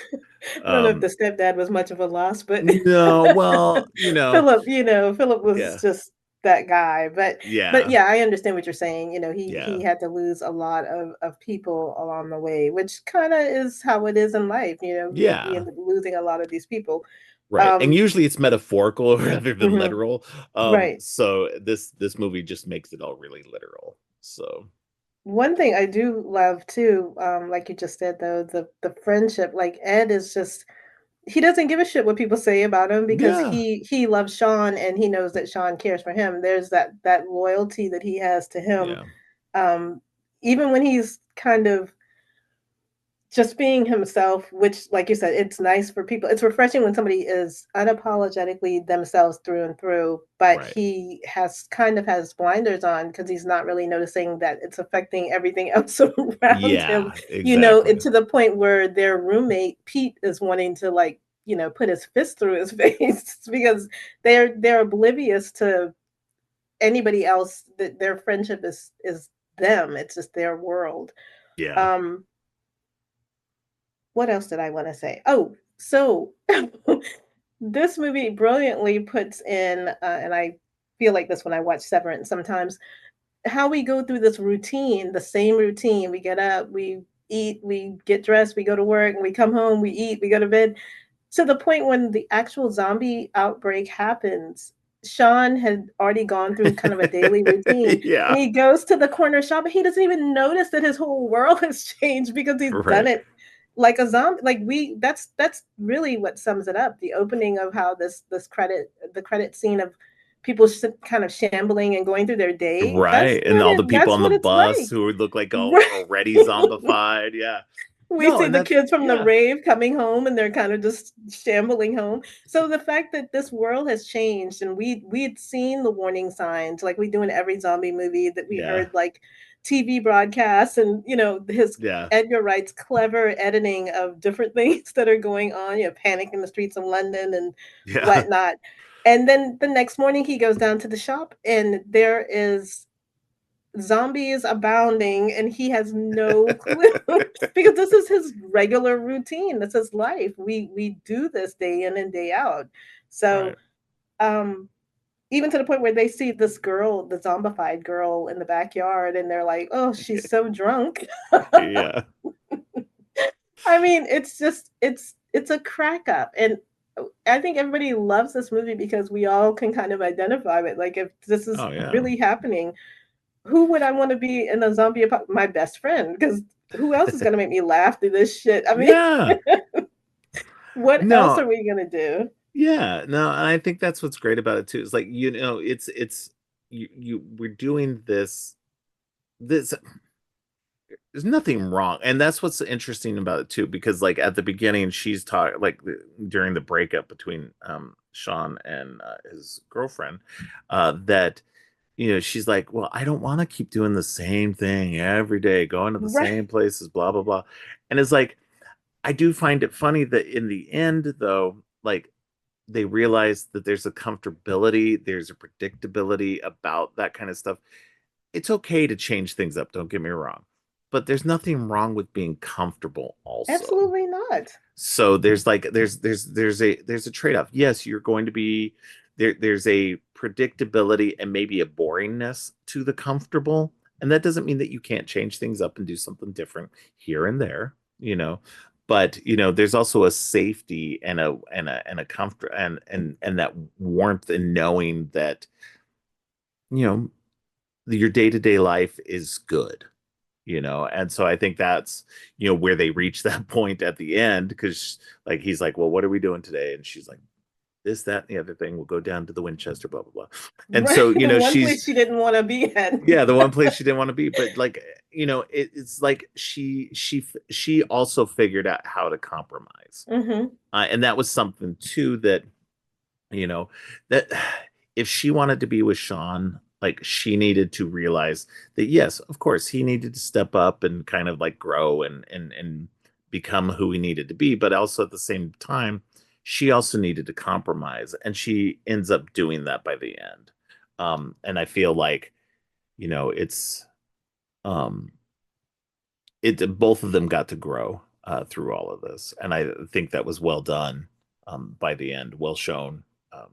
Speaker 2: I don't know if the
Speaker 1: um
Speaker 2: stepdad was much of a loss, but
Speaker 1: no, well,
Speaker 2: Philip was
Speaker 1: yeah.
Speaker 2: just that guy. But
Speaker 1: Yeah.
Speaker 2: yeah, I understand what you're saying. He
Speaker 1: Yeah.
Speaker 2: had to lose a lot of people along the way, which kind of is how it is in life. We
Speaker 1: Yeah.
Speaker 2: end up losing a lot of these people.
Speaker 1: Right. And
Speaker 2: Um,
Speaker 1: usually it's metaphorical rather than
Speaker 2: mhm,
Speaker 1: literal.
Speaker 2: right.
Speaker 1: So this movie just makes it all really literal. So
Speaker 2: One thing I do love too, like you just said though, the friendship. Like Ed is just he doesn't give a shit what people say about him because
Speaker 1: yeah.
Speaker 2: he loves Shaun and he knows that Shaun cares for him. There's that loyalty that he has to him.
Speaker 1: Yeah.
Speaker 2: Um, Even when he's kind of just being himself, which, like you said, it's nice for people. It's refreshing when somebody is unapologetically themselves through and through, but
Speaker 1: Right.
Speaker 2: he has blinders on because he's not really noticing that it's affecting everything else around him,
Speaker 1: Yeah,
Speaker 2: and
Speaker 1: exactly.
Speaker 2: to the point where their roommate Pete is wanting to like, put his fist through his face because they're oblivious to anybody else that their friendship is them. It's just their world.
Speaker 1: Yeah.
Speaker 2: Um, what else did I want to say? Oh, so this movie brilliantly puts in, and I feel like this when I watch Severance sometimes, how we go through this routine, the same routine. We get up, we eat, we get dressed, we go to work, and we come home, we eat, we go to bed. To the point when the actual zombie outbreak happens, Shaun had already gone through kind of a daily routine, and
Speaker 1: Yeah.
Speaker 2: he goes to the corner shop, and he doesn't even notice that his whole world has changed because he's done
Speaker 1: Right.
Speaker 2: it like a zombie. Like that's really what sums it up. The opening of how the credit scene of people kind of shambling and going through their day.
Speaker 1: Right. And all the people
Speaker 2: That's
Speaker 1: on the
Speaker 2: what it's
Speaker 1: bus
Speaker 2: like.
Speaker 1: who would look like
Speaker 2: Right.
Speaker 1: already zombified. Yeah.
Speaker 2: We
Speaker 1: No,
Speaker 2: see
Speaker 1: and
Speaker 2: the
Speaker 1: that's
Speaker 2: kids from the
Speaker 1: yeah.
Speaker 2: rave coming home and they're kind of just shambling home. So the fact that this world has changed and we'd seen the warning signs like we do in every zombie movie that we
Speaker 1: Yeah.
Speaker 2: heard like TV broadcasts and his
Speaker 1: Yeah.
Speaker 2: Edgar Wright's clever editing of different things that are going on, panic in the streets of London and
Speaker 1: Yeah.
Speaker 2: whatnot. And then the next morning he goes down to the shop and there is zombies abounding and he has no clue because this is his regular routine. This is life. We do this day in and day out. So
Speaker 1: Right.
Speaker 2: um even to the point where they see this girl, the zombified girl in the backyard, and they're like, oh, she's so drunk.
Speaker 1: Yeah.
Speaker 2: I mean, it's just it's a crack up. And I think everybody loves this movie because we all can kind of identify with like if this is
Speaker 1: Oh yeah.
Speaker 2: really happening, who would I want to be in a zombie apocalypse? My best friend, because who else is going to make me laugh through this shit? I mean,
Speaker 1: Yeah.
Speaker 2: what else
Speaker 1: No,
Speaker 2: are we going to do?
Speaker 1: yeah. No, and I think that's what's great about it too. It's like, it's we're doing this there's nothing wrong, and that's what's interesting about it too, because like at the beginning she's talking like during the breakup between Shaun and his girlfriend, that she's like, well, I don't want to keep doing the same thing every day, going to the
Speaker 2: Right.
Speaker 1: same places, blah blah blah. And it's like, I do find it funny that in the end though, like they realize that there's a comfortability, there's a predictability about that kind of stuff. It's okay to change things up, don't get me wrong, but there's nothing wrong with being comfortable also.
Speaker 2: Absolutely not.
Speaker 1: So there's like there's a trade-off. Yes, you're going to be there's a predictability and maybe a boringness to the comfortable, and that doesn't mean that you can't change things up and do something different here and there, but there's also a safety and a comfort and that warmth in knowing that you know your day-to-day life is good, and so I think that's where they reach that point at the end, because like he's like, well, what are we doing today? And she's like, this, that, and the other thing, we'll go down to the Winchester, blah blah blah. And
Speaker 2: Right.
Speaker 1: so
Speaker 2: One
Speaker 1: she's
Speaker 2: place she didn't want to be at.
Speaker 1: yeah, the one place she didn't want to be, but like it's like she also figured out how to compromise,
Speaker 2: Hmm.
Speaker 1: and that was something too that you know that if she wanted to be with Shaun, like she needed to realize that yes, of course, he needed to step up and kind of like grow and become who he needed to be, but also at the same time, she also needed to compromise, and she ends up doing that by the end. And I feel like, it's um it both of them got to grow through all of this, and I think that was well done by the end, well shown. Um,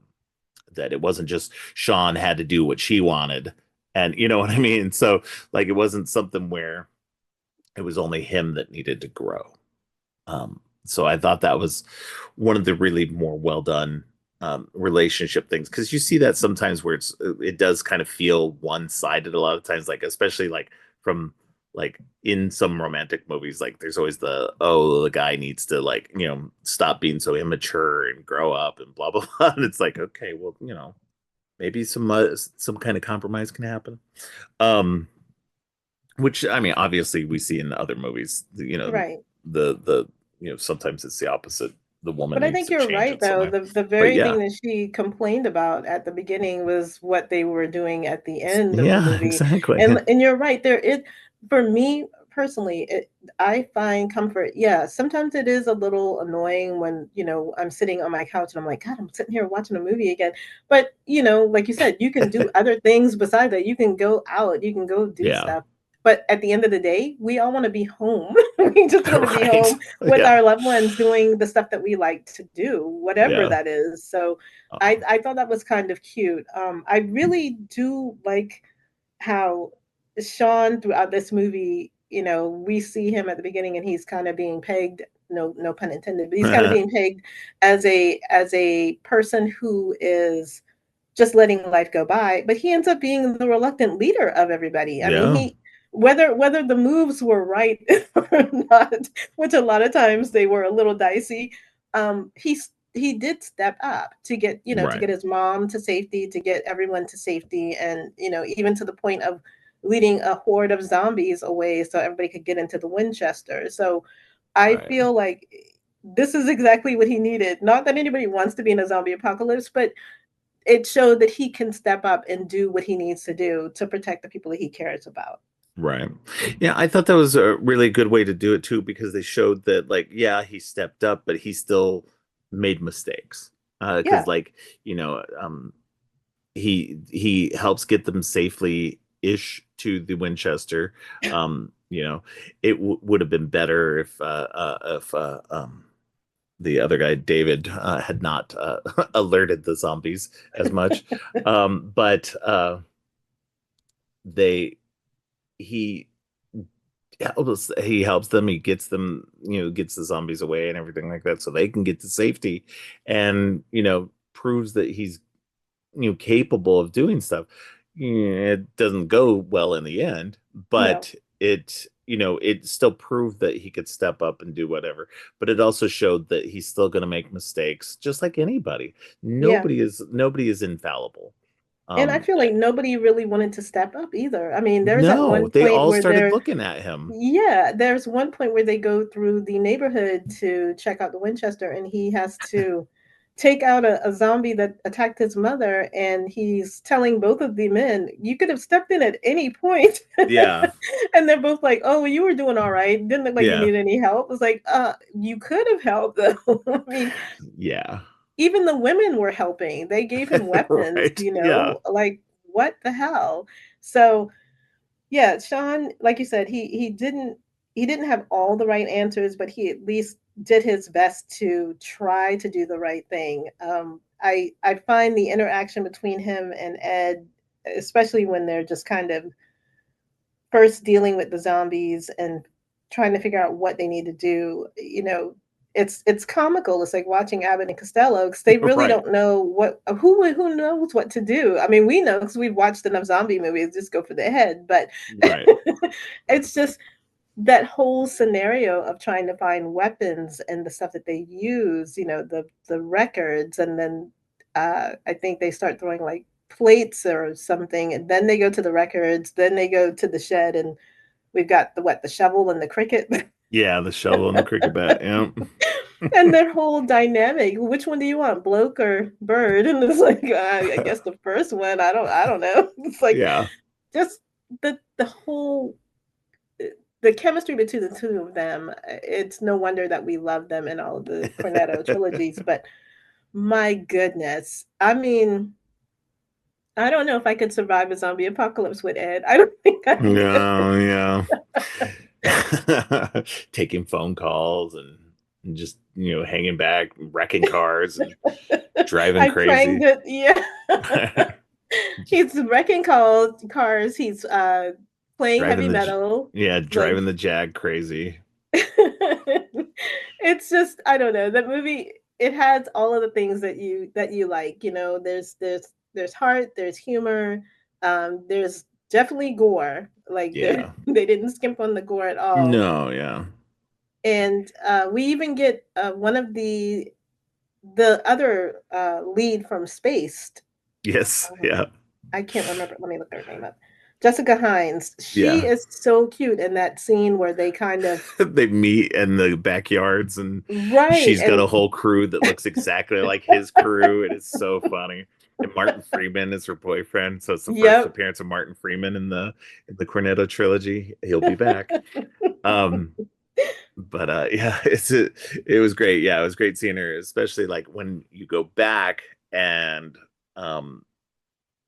Speaker 1: that it wasn't just Shaun had to do what she wanted, and you know what I mean. So like, it wasn't something where it was only him that needed to grow. So I thought that was one of the really more well done relationship things, because you see that sometimes where it does kind of feel one sided a lot of times, like especially like from like in some romantic movies, like there's always the guy needs to like stop being so immature and grow up and blah blah blah, and it's like, okay, well, maybe some kind of compromise can happen. Um, which I mean, obviously we see in the other movies,
Speaker 2: Right.
Speaker 1: the sometimes it's the opposite. The woman
Speaker 2: But I
Speaker 1: needs
Speaker 2: think
Speaker 1: to
Speaker 2: you're
Speaker 1: change
Speaker 2: right,
Speaker 1: in some
Speaker 2: though.
Speaker 1: way.
Speaker 2: The
Speaker 1: But
Speaker 2: very
Speaker 1: yeah,
Speaker 2: thing that she complained about at the beginning was what they were doing at the end of the
Speaker 1: yeah,
Speaker 2: movie.
Speaker 1: exactly.
Speaker 2: And you're right, for me personally, I find comfort. Yeah, sometimes it is a little annoying when, I'm sitting on my couch and I'm like, God, I'm sitting here watching a movie again. But, like you said, you can do other things besides that. You can go out, you can go do
Speaker 1: Yeah,
Speaker 2: stuff. But at the end of the day, we all want to be home. We just want to be
Speaker 1: right.
Speaker 2: home with
Speaker 1: Yeah,
Speaker 2: our loved ones doing the stuff that we like to do, whatever
Speaker 1: yeah,
Speaker 2: that is. So
Speaker 1: uh,
Speaker 2: I thought that was kind of cute. I really do like how Shaun throughout this movie, we see him at the beginning and he's kind of being pegged, no pun intended, but he's kind of being pegged as a person who is just letting life go by, but he ends up being the reluctant leader of everybody. I mean,
Speaker 1: yeah,
Speaker 2: he whether the moves were right or not, which a lot of times they were a little dicey, he did step up to
Speaker 1: right,
Speaker 2: get his mom to safety, to get everyone to safety, and even to the point of leading a horde of zombies away so everybody could get into the Winchester. So I
Speaker 1: right,
Speaker 2: feel like this is exactly what he needed. Not that anybody wants to be in a zombie apocalypse, but it showed that he can step up and do what he needs to do to protect the people that he cares about.
Speaker 1: right. Yeah, I thought that was a really good way to do it too, because they showed that, like, yeah, he stepped up, but he still made mistakes. Because
Speaker 2: Yeah,
Speaker 1: like, you know, um, he helps get them safely ish to the Winchester. You know, it would have been better if the other guy, David, had not alerted the zombies as much. But they he he helps them. He gets them, gets the zombies away and everything like that, so they can get to safety, and proves that he's capable of doing stuff. It doesn't go well in the end,
Speaker 2: no,
Speaker 1: but it still proved that he could step up and do whatever. But it also showed that he's still going to make mistakes, just like anybody.
Speaker 2: yeah.
Speaker 1: Nobody is infallible.
Speaker 2: And I
Speaker 1: Um,
Speaker 2: feel like nobody really wanted to step up either. I mean, there's at
Speaker 1: no,
Speaker 2: one
Speaker 1: they
Speaker 2: point
Speaker 1: all
Speaker 2: where
Speaker 1: started
Speaker 2: they're
Speaker 1: looking at him.
Speaker 2: yeah, there's one point where they go through the neighborhood to check out the Winchester, and he has to take out a zombie that attacked his mother, and he's telling both of the men, "You could have stepped in at any point."
Speaker 1: Yeah,
Speaker 2: And they're both like, "Oh, well, you were doing all right. Didn't look like you
Speaker 1: yeah,
Speaker 2: needed any help." It's like, you could have helped though. I mean,
Speaker 1: yeah.
Speaker 2: even the women were helping. They gave him weapons,
Speaker 1: Right. Yeah,
Speaker 2: like what the hell? So yeah, Shaun, like you said, he didn't have all the right answers, but he at least did his best to try to do the right thing. I find the interaction between him and Ed, especially when they're just kind of first dealing with the zombies and trying to figure out what they need to do, it's comical. It's like watching Abbott and Costello because they really
Speaker 1: right,
Speaker 2: don't know who knows what to do. I mean, we know because we've watched enough zombie movies, just go for the head, but
Speaker 1: right.
Speaker 2: it's just that whole scenario of trying to find weapons and the stuff that they use, the records, and then I think they start throwing like plates or something, and then they go to the records, then they go to the shed, and we've got the shovel and the cricket.
Speaker 1: Yeah, the shovel and the cricket bat. Yeah,
Speaker 2: And their whole dynamic. Which one do you want, bloke or bird? And it's like, I guess the first one. I don't know. It's like
Speaker 1: yeah,
Speaker 2: just the whole the chemistry between the two of them. It's no wonder that we love them in all of the Cornetto trilogies. But My goodness. I mean, I don't know if I could survive a zombie apocalypse with Ed. I don't think I
Speaker 1: No, yeah. Taking phone calls and just, hanging back, wrecking cars and driving
Speaker 2: I'm trying
Speaker 1: crazy.
Speaker 2: to, yeah. He's wrecking cars. He's playing
Speaker 1: Driving
Speaker 2: heavy metal.
Speaker 1: yeah,
Speaker 2: Like
Speaker 1: driving the Jag crazy.
Speaker 2: it's just I don't know. The movie it has all of the things that you like. You know, there's heart, there's humor, there's definitely gore. Like
Speaker 1: Yeah.
Speaker 2: they didn't skimp on the gore at all.
Speaker 1: No, yeah.
Speaker 2: And we even get one of the other lead from Spaced.
Speaker 1: Yes, yeah.
Speaker 2: I can't remember. Let me look her name up. Jessica Hines. She
Speaker 1: Yeah.
Speaker 2: is so cute in that scene where they kind of
Speaker 1: They meet in the backyards and
Speaker 2: right
Speaker 1: she's got
Speaker 2: and
Speaker 1: a whole crew that looks exactly like his crew. It is so funny. And Martin Freeman is her boyfriend, so it's the first
Speaker 2: yep.
Speaker 1: appearance of Martin Freeman in the Cornetto trilogy. He'll be back. Um, but yeah, it was great. Yeah, it was great seeing her, especially like when you go back and um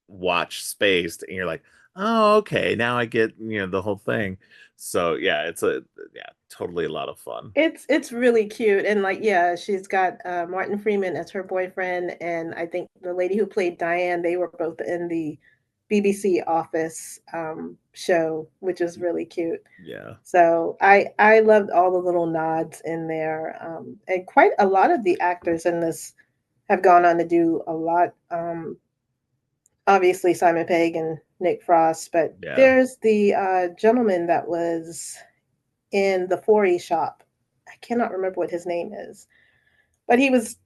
Speaker 1: watch Spaced and you're like, oh, okay, now I get, the whole thing. So yeah, yeah, totally a lot of fun.
Speaker 2: It's really cute and like yeah, she's got Martin Freeman as her boyfriend and I think the lady who played Diane, they were both in the BBC Office show, which is really cute.
Speaker 1: Yeah.
Speaker 2: So I loved all the little nods in there, and quite a lot of the actors in this have gone on to do a lot. Obviously Simon Pegg and Nick Frost, but
Speaker 1: Yeah.
Speaker 2: there's the gentleman that was in the Forey shop. I cannot remember what his name is, but he was.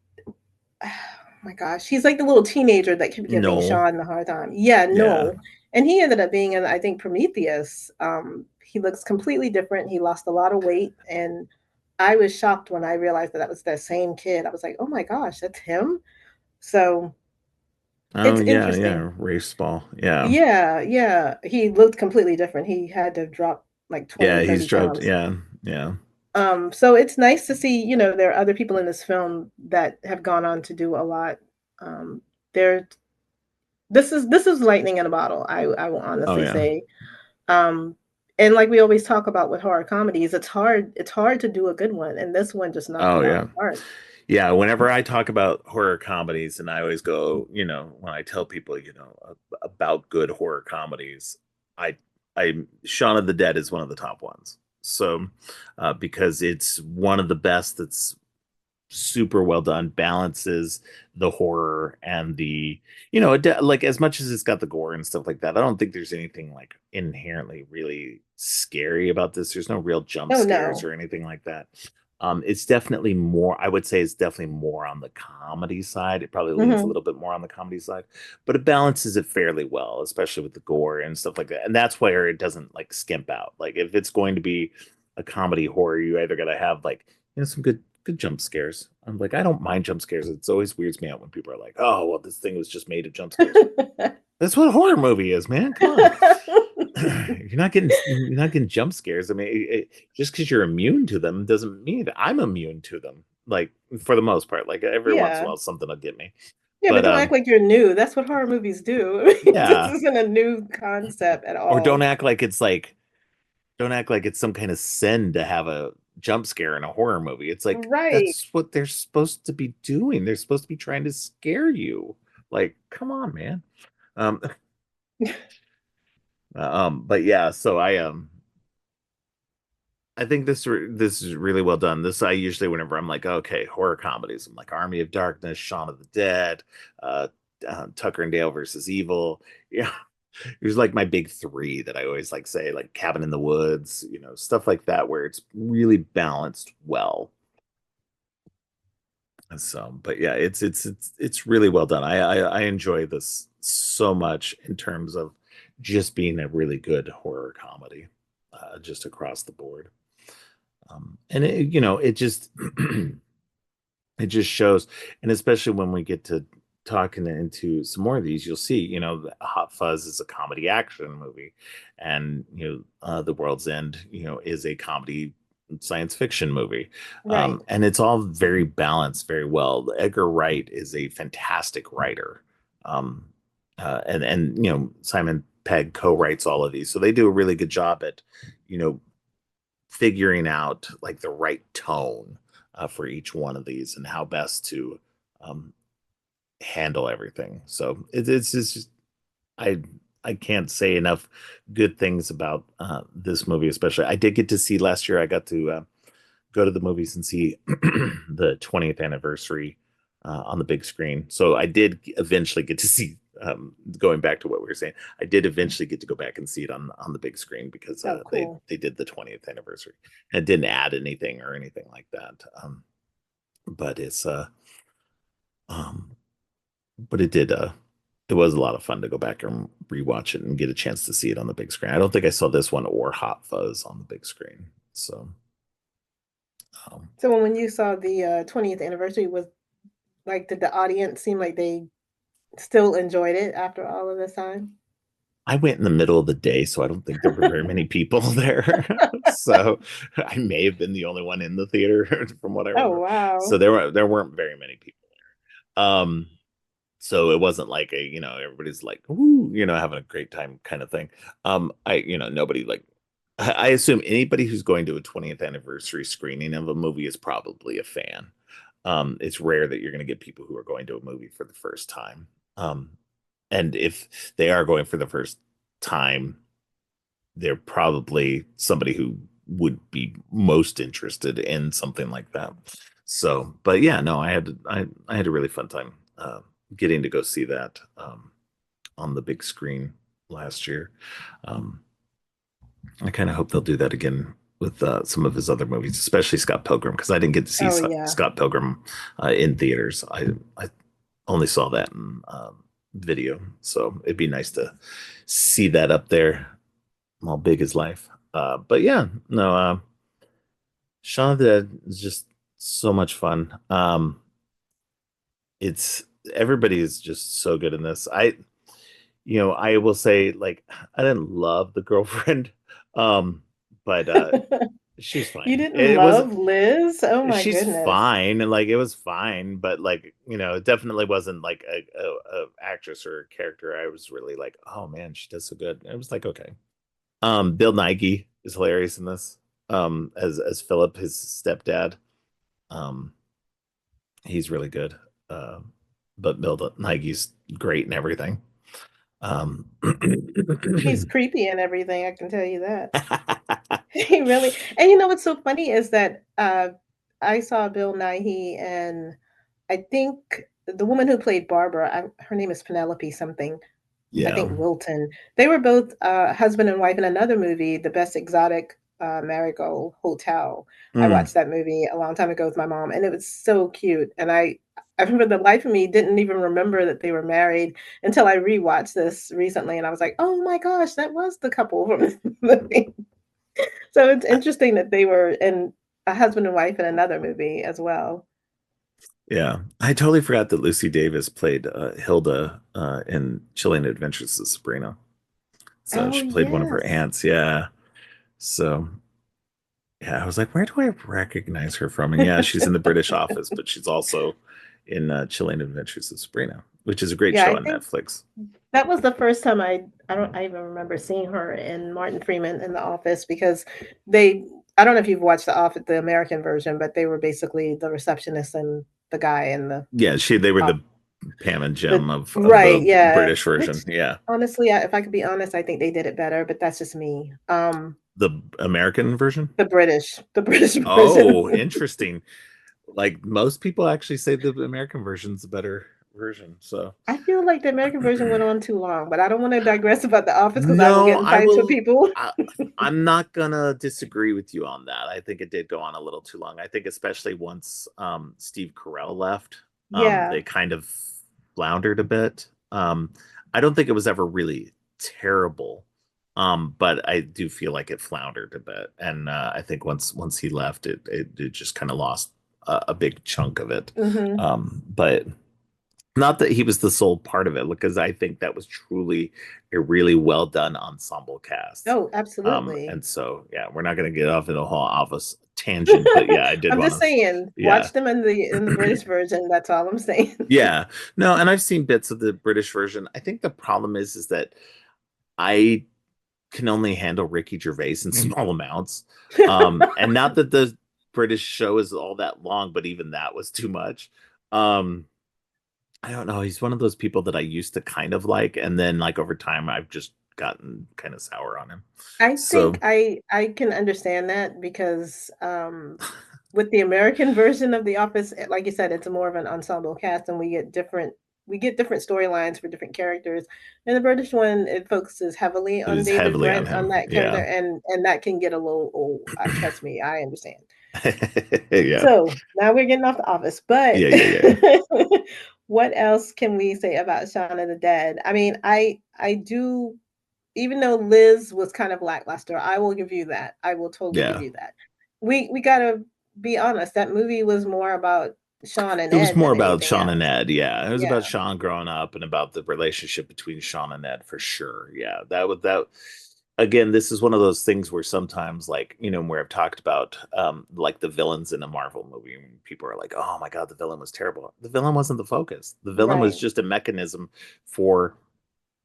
Speaker 2: Oh my gosh, he's like the little teenager that kept giving
Speaker 1: No.
Speaker 2: Shaun the hard time. Yeah,
Speaker 1: Yeah.
Speaker 2: no, and he ended up being in I think Prometheus. He looks completely different. He lost a lot of weight, and I was shocked when I realized that that was the same kid. I was like, oh my gosh, that's him. So
Speaker 1: Oh
Speaker 2: it's
Speaker 1: yeah,
Speaker 2: interesting.
Speaker 1: yeah. Race ball. Yeah.
Speaker 2: Yeah, yeah. He looked completely different. He had to drop like
Speaker 1: Yeah,
Speaker 2: 20,
Speaker 1: he's
Speaker 2: 30
Speaker 1: dropped.
Speaker 2: pounds.
Speaker 1: Yeah. Yeah.
Speaker 2: So it's nice to see, you know, there are other people in this film that have gone on to do a lot. Um, there, this is lightning in a bottle. I will
Speaker 1: Oh
Speaker 2: honestly
Speaker 1: yeah.
Speaker 2: say. Um, and like we always talk about with horror comedies, it's hard to do a good one, and this one just knocked
Speaker 1: Oh
Speaker 2: it out of
Speaker 1: yeah.
Speaker 2: the park.
Speaker 1: Yeah, whenever I talk about horror comedies, and I always go, when I tell people, about good horror comedies, I, Shaun of the Dead is one of the top ones. So, because it's one of the best that's super well done, balances the horror and like as much as it's got the gore and stuff like that, I don't think there's anything like inherently really scary about this. There's no real jump
Speaker 2: Oh
Speaker 1: scares
Speaker 2: no.
Speaker 1: or anything like that. It's definitely more, I would say it's definitely more on the comedy side. It probably leans a
Speaker 2: Hmm.
Speaker 1: little bit more on the comedy side, but it balances it fairly well, especially with the gore and stuff like that. And that's where it doesn't like skimp out. Like if it's going to be a comedy horror, you either got to have like, some good jump scares. I'm like, I don't mind jump scares. It's always weirds me out when people are like, oh, well, this thing was just made of jump scares. That's what a horror movie is, man. Come on. You're not getting jump scares. I mean, just because you're immune to them doesn't mean that I'm immune to them. Like for the most part, like every once in a
Speaker 2: Yeah.
Speaker 1: while, something will get me.
Speaker 2: Yeah, but
Speaker 1: But
Speaker 2: don't act like you're new. That's what horror movies do. I mean, this
Speaker 1: yeah,
Speaker 2: isn't a new concept at
Speaker 1: or
Speaker 2: all.
Speaker 1: don't act like it's some kind of sin to have a jump scare in a horror movie. It's like
Speaker 2: Right.
Speaker 1: that's what they're supposed to be doing. They're supposed to be trying to scare you. Like, come on, man. Um, but yeah, so I think this is really well done. This I usually whenever I'm like, okay, horror comedies, I'm like Army of Darkness, Shaun of the Dead, uh, Tucker and Dale versus Evil. Yeah, there's like my big three that I always like say, like Cabin in the Woods, stuff like that, where it's really balanced well. So, but yeah, it's really well done. I enjoy this so much in terms of just being a really good horror comedy, just across the board. And it just it just shows, and especially when we get to talking into some more of these, you'll see, Hot Fuzz is a comedy action movie, and The World's End, is a comedy, science fiction movie.
Speaker 2: Right.
Speaker 1: And it's all very balanced, very well. Edgar Wright is a fantastic writer. Um, and Simon Pegg co-writes all of these, so they do a really good job at you know figuring out like the right tone for each one of these and how best to um, handle everything. So it's just I I can't say enough good things about this movie. Especially, I did get to see last year. I got to go to the movies and see the 20th anniversary on the big screen. So I did eventually get to see. Going back to what we were saying, I did eventually get to go back and see it on the big screen because
Speaker 2: Oh, cool.
Speaker 1: they did the 20th anniversary. And it didn't add anything or anything like that. But it's um, but it was a lot of fun to go back and rewatch it and get a chance to see it on the big screen. I don't think I saw this one or Hot Fuzz on the big screen. So um,
Speaker 2: So when you saw the 20th anniversary, was like, did the audience seem like they still enjoyed it after all of this time?
Speaker 1: I went in the middle of the day, so I don't think there were very many people there. So I may have been the only one in the theater from what I
Speaker 2: Oh,
Speaker 1: remember. So
Speaker 2: wow.
Speaker 1: there weren't very many people there. So it wasn't like a, everybody's like, ooh, having a great time kind of thing. Nobody like I assume anybody who's going to a 20th anniversary screening of a movie is probably a fan. It's rare that you're going to get people who are going to a movie for the first time. And if they are going for the first time, they're probably somebody who would be most interested in something like that. So, but yeah, no, I had a really fun time getting to go see that on the big screen last year. Um, I kind of hope they'll do that again with some of his other movies, especially Scott Pilgrim, because I didn't get to see
Speaker 2: Oh, yeah.
Speaker 1: Scott Pilgrim in theaters. I only saw that in video, so it'd be nice to see that up there, all big as life. But yeah, no, Shaun of the Dead is just so much fun. It's everybody is just so good in this. I will say, like, I didn't love the girlfriend, um, but she was
Speaker 2: You
Speaker 1: fine.
Speaker 2: didn't
Speaker 1: It was
Speaker 2: love Liz? Oh my
Speaker 1: she's
Speaker 2: goodness.
Speaker 1: fine, and like it was fine, but like it definitely wasn't like a actress or a character. I was really like, oh man, she does so good. It was like okay. Bill Nighy is hilarious in this. As Philip, his stepdad. Um, he's really good. But Bill Nighy's great and everything. Um,
Speaker 2: He's creepy and everything, I can tell you that. He really, and you know what's so funny is that I saw Bill Nighy and I think the woman who played Barbara, her name is Penelope something. I
Speaker 1: yeah.
Speaker 2: think Wilton. They were both husband and wife in another movie, The Best Exotic Marigold Hotel. I
Speaker 1: Mm,
Speaker 2: watched that movie a long time ago with my mom, and it was so cute. And I remember the life of me didn't even remember that they were married until I rewatched this recently, and I was like, "Oh my gosh, that was the couple from this movie." So it's interesting that they were in a husband and wife in another movie as well.
Speaker 1: yeah. I totally forgot that Lucy Davis played Hilda in Chilling Adventures of Sabrina. So
Speaker 2: Oh
Speaker 1: she played one of her
Speaker 2: yes.
Speaker 1: aunts. Yeah. So yeah, I was like, where do I recognize her from? And yeah, she's in the British Office, but she's also in Chilling Adventures of Sabrina, which is a great
Speaker 2: Yeah,
Speaker 1: show
Speaker 2: I
Speaker 1: on
Speaker 2: think
Speaker 1: Netflix.
Speaker 2: that was the first time I even remember seeing her and Martin Freeman in The Office because they I don't know if you've watched The Office, the American version, but they were basically the receptionist and the guy in the
Speaker 1: Yeah, they were
Speaker 2: off
Speaker 1: the Pam and
Speaker 2: the
Speaker 1: Jim of
Speaker 2: right,
Speaker 1: the
Speaker 2: yeah.
Speaker 1: British
Speaker 2: Which
Speaker 1: version. Yeah.
Speaker 2: honestly, if I could be honest, I think they did it better, but that's just me.
Speaker 1: The American version?
Speaker 2: The British version.
Speaker 1: Oh, interesting. Like most people actually say the American version's the better version. So
Speaker 2: I feel like the American version went on too long, but I don't want to digress about The Office because I will
Speaker 1: no,
Speaker 2: get in
Speaker 1: I
Speaker 2: fights with
Speaker 1: will.
Speaker 2: people.
Speaker 1: I, I'm not gonna disagree with you on that. I think it did go on a little too long. I think especially once Steve Carell left,
Speaker 2: Yeah.
Speaker 1: they kind of floundered a bit. I don't think it was ever really terrible, but I do feel like it floundered a bit. And I think once he left, it just kind of lost a big chunk of it.
Speaker 2: Hmm.
Speaker 1: But Not that he was the sole part of it, because I think that was truly a really well done ensemble cast.
Speaker 2: Oh, absolutely.
Speaker 1: And so yeah, we're not going to get off in a whole office tangent, but yeah, I did
Speaker 2: I'm
Speaker 1: want
Speaker 2: just
Speaker 1: to,
Speaker 2: saying,
Speaker 1: yeah.
Speaker 2: watch them in the British version. That's all I'm saying.
Speaker 1: Yeah. No, and I've seen bits of the British version. I think the problem is that I can only handle Ricky Gervais in small amounts. And not that the British show is all that long, but even that was too much. Um, I don't know. He's one of those people that I used to kind of like, and then like over time, I've just gotten kind of sour on him.
Speaker 2: I think
Speaker 1: So
Speaker 2: I can understand that because, with the American version of The Office, like you said, it's more of an ensemble cast, and we get different storylines for different characters. In the British one, it focuses heavily
Speaker 1: it
Speaker 2: on
Speaker 1: was
Speaker 2: David
Speaker 1: heavily on
Speaker 2: Brent, on
Speaker 1: him.
Speaker 2: that character,
Speaker 1: Yeah.
Speaker 2: and that can get a little old. Trust me, I understand.
Speaker 1: Yeah.
Speaker 2: So, now we're getting off The Office, but
Speaker 1: Yeah. Yeah. Yeah.
Speaker 2: what else can we say about Shaun of the Dead? I mean, I do, even though Liz was kind of lackluster, I will give you that. I will totally give
Speaker 1: Yeah.
Speaker 2: you that. We gotta be honest, that movie was more about Shaun and
Speaker 1: It was
Speaker 2: Ed
Speaker 1: more
Speaker 2: than
Speaker 1: about
Speaker 2: anything
Speaker 1: Sean and
Speaker 2: else.
Speaker 1: Ed. Yeah. It was
Speaker 2: Yeah,
Speaker 1: about Sean growing up and about the relationship between Sean and Ed for sure. Yeah. That again, this is one of those things where sometimes like, where I've talked about like the villains in a Marvel movie, and people are like, "Oh my God, the villain was terrible." The villain wasn't the focus. The villain was
Speaker 2: right.
Speaker 1: just a mechanism for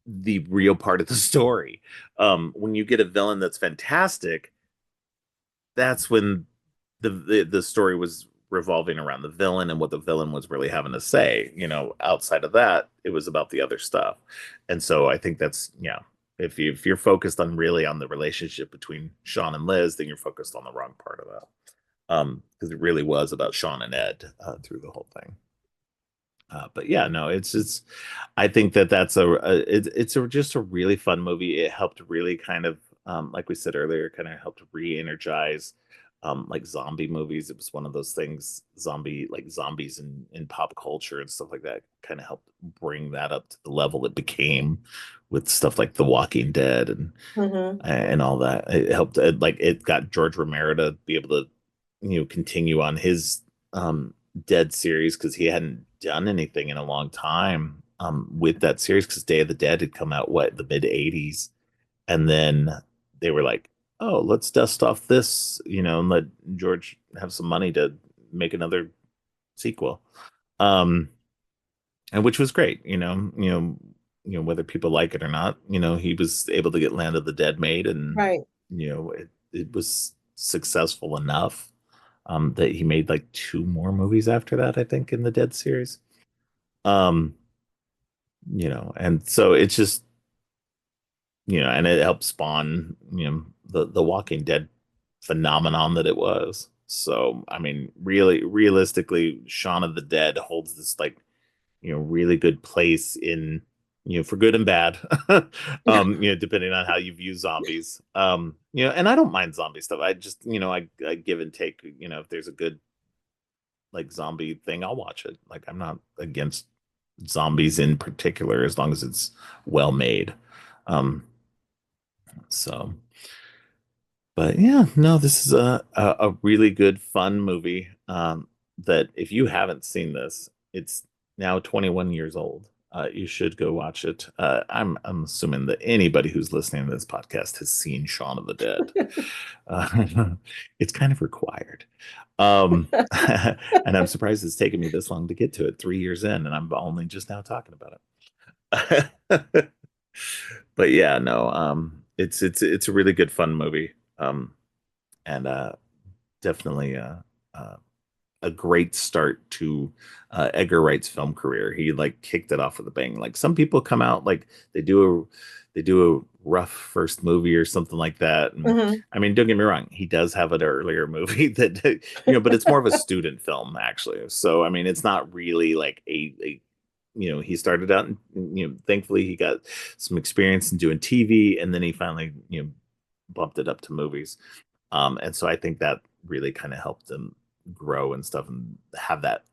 Speaker 1: the real part of the story. When you get a villain that's fantastic, that's when the story was revolving around the villain and what the villain was really having to say. Outside of that, it was about the other stuff. And so I think that's, yeah. If you're focused on really on the relationship between Sean and Liz, then you're focused on the wrong part of that. Because it really was about Sean and Ed through the whole thing. But yeah, no, it's I think that's just a really fun movie. It helped really kind of like we said earlier, kind of helped re-energize like zombie movies. It was one of those things, zombies in pop culture and stuff like that, kind of helped bring that up to the level it became with stuff like The Walking Dead
Speaker 2: Mhm.
Speaker 1: and all that. It helped like it got George Romero to be able to continue on his Dead series because he hadn't done anything in a long time with that series because Day of the Dead had come out the mid 80s, and then they were like, oh, let's dust off this, and let George have some money to make another sequel. Um and which was great, whether people like it or not, he was able to get Land of the Dead made, and
Speaker 2: Right.
Speaker 1: it was successful enough that he made like two more movies after that, I think, in the Dead series. Um, and so it's just, and it helped spawn, the Walking Dead phenomenon that it was. So, I mean, really, realistically, Shaun of the Dead holds this like, really good place in, for good and bad, depending on how you view zombies. And I don't mind zombie stuff. I just, I give and take, if there's a good like zombie thing, I'll watch it. Like I'm not against zombies in particular as long as it's well made. Um, so, but yeah, no, this is a really good fun movie. That if you haven't seen this, it's now 21 years old. You should go watch it. I'm assuming that anybody who's listening to this podcast has seen Shaun of the Dead. It's kind of required. And I'm surprised it's taken me this long to get to it, 3 years in, and I'm only just now talking about it. But yeah, no, it's a really good fun movie. And definitely uh, a great start to Edgar Wright's film career. He like kicked it off with a bang. Like some people come out like they do a rough first movie or something like that. And
Speaker 2: Mhm.
Speaker 1: I mean, don't get me wrong, he does have an earlier movie that but it's more of a student film actually. So I mean, it's not really like a he started out and thankfully he got some experience in doing TV, and then he finally bumped it up to movies. And so I think that really kind of helped them grow and stuff and have that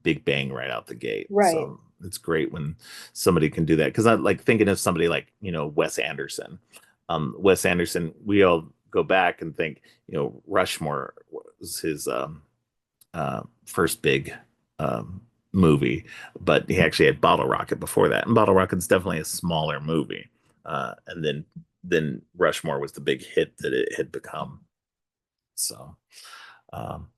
Speaker 1: big bang right out the gate.
Speaker 2: Right.
Speaker 1: So it's great when somebody can do that. Because I like thinking of somebody like, Wes Anderson. Wes Anderson, we all go back and think, Rushmore was his first big um, movie, but he actually had Bottle Rocket before that, and Bottle Rocket's definitely a smaller movie. And then Rushmore was the big hit that it had become. So, um,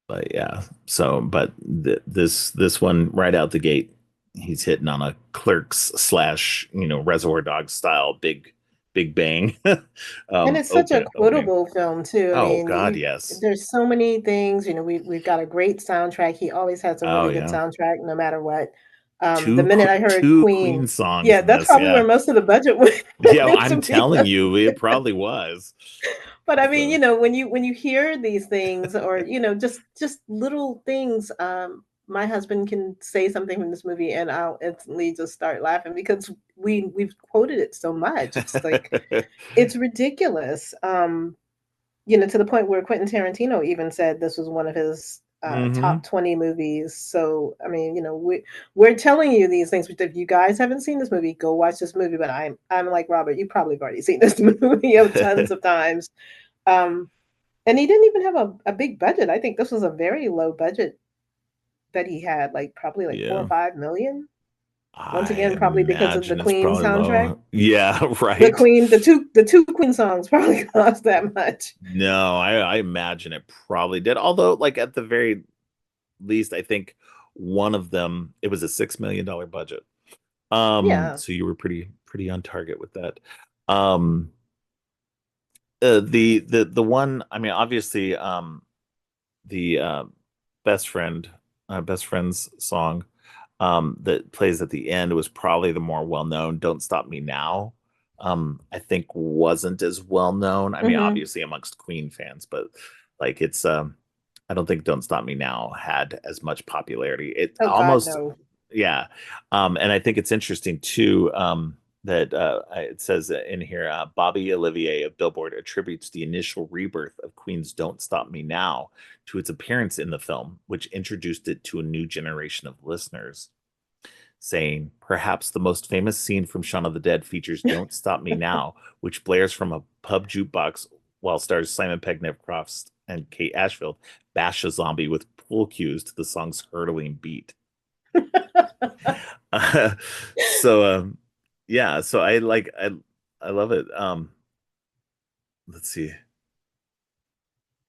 Speaker 1: but yeah, so but this one right out the gate, he's hitting on a Clerks slash Reservoir Dogs style big bang
Speaker 2: And it's such a
Speaker 1: opening.
Speaker 2: quotable film too. I
Speaker 1: Oh
Speaker 2: mean,
Speaker 1: God,
Speaker 2: you
Speaker 1: yes.
Speaker 2: there's so many things, we've got a great soundtrack. He always has a
Speaker 1: Oh
Speaker 2: really good
Speaker 1: yeah.
Speaker 2: soundtrack no matter what. The minute I heard
Speaker 1: Two
Speaker 2: Queen,
Speaker 1: Queen songs
Speaker 2: yeah,
Speaker 1: in
Speaker 2: that's
Speaker 1: this.
Speaker 2: probably where
Speaker 1: Yeah.
Speaker 2: most of the budget went
Speaker 1: Yeah,
Speaker 2: to
Speaker 1: I'm
Speaker 2: be
Speaker 1: telling
Speaker 2: done.
Speaker 1: you, it probably was.
Speaker 2: But I mean,
Speaker 1: So
Speaker 2: when you hear these things or, just little things, my husband can say something from this movie and I'll instantly just start laughing because we've quoted it so much. It's like it's ridiculous. To the point where Quentin Tarantino even said this was one of his
Speaker 1: hmm
Speaker 2: top 20 movies. So, I mean, we're telling you these things, but if you guys haven't seen this movie, go watch this movie. But I'm like Robert, you probably have already seen this movie tons of times. Um, and he didn't even have a big budget. I think this was a very low budget that he had, like probably like four or
Speaker 1: Yeah.
Speaker 2: 5 million. Once
Speaker 1: I
Speaker 2: again, probably because of the
Speaker 1: imagine it's
Speaker 2: Queen
Speaker 1: probably
Speaker 2: soundtrack.
Speaker 1: low. Yeah,
Speaker 2: The
Speaker 1: right.
Speaker 2: Queen, the two Queen songs probably cost that much.
Speaker 1: No, I imagine it probably did. Although, like at the very least, I think one of them it was a $6 million budget.
Speaker 2: Yeah.
Speaker 1: So you were pretty on target with that. Um, the one, I mean, obviously, the best friend's song that plays at the end was probably the more well known. Don't Stop Me Now. I think wasn't as well known. I mean,
Speaker 2: Hmm.
Speaker 1: obviously amongst Queen fans, but like it's I don't think Don't Stop Me Now had as much popularity. It
Speaker 2: Oh God,
Speaker 1: almost
Speaker 2: no.
Speaker 1: yeah. And I think it's interesting too that it says in here Bobby Olivier of Billboard attributes the initial rebirth of Queen's Don't Stop Me Now to its appearance in the film, which introduced it to a new generation of listeners, saying, perhaps the most famous scene from Shaun of the Dead features Don't Stop Me Now, which blares from a pub jukebox while stars Simon Pegg Crofts and Kate Ashfield bash a zombie with pool cues to the song's hurtling beat. Uh, so yeah, so I love it. Let's see.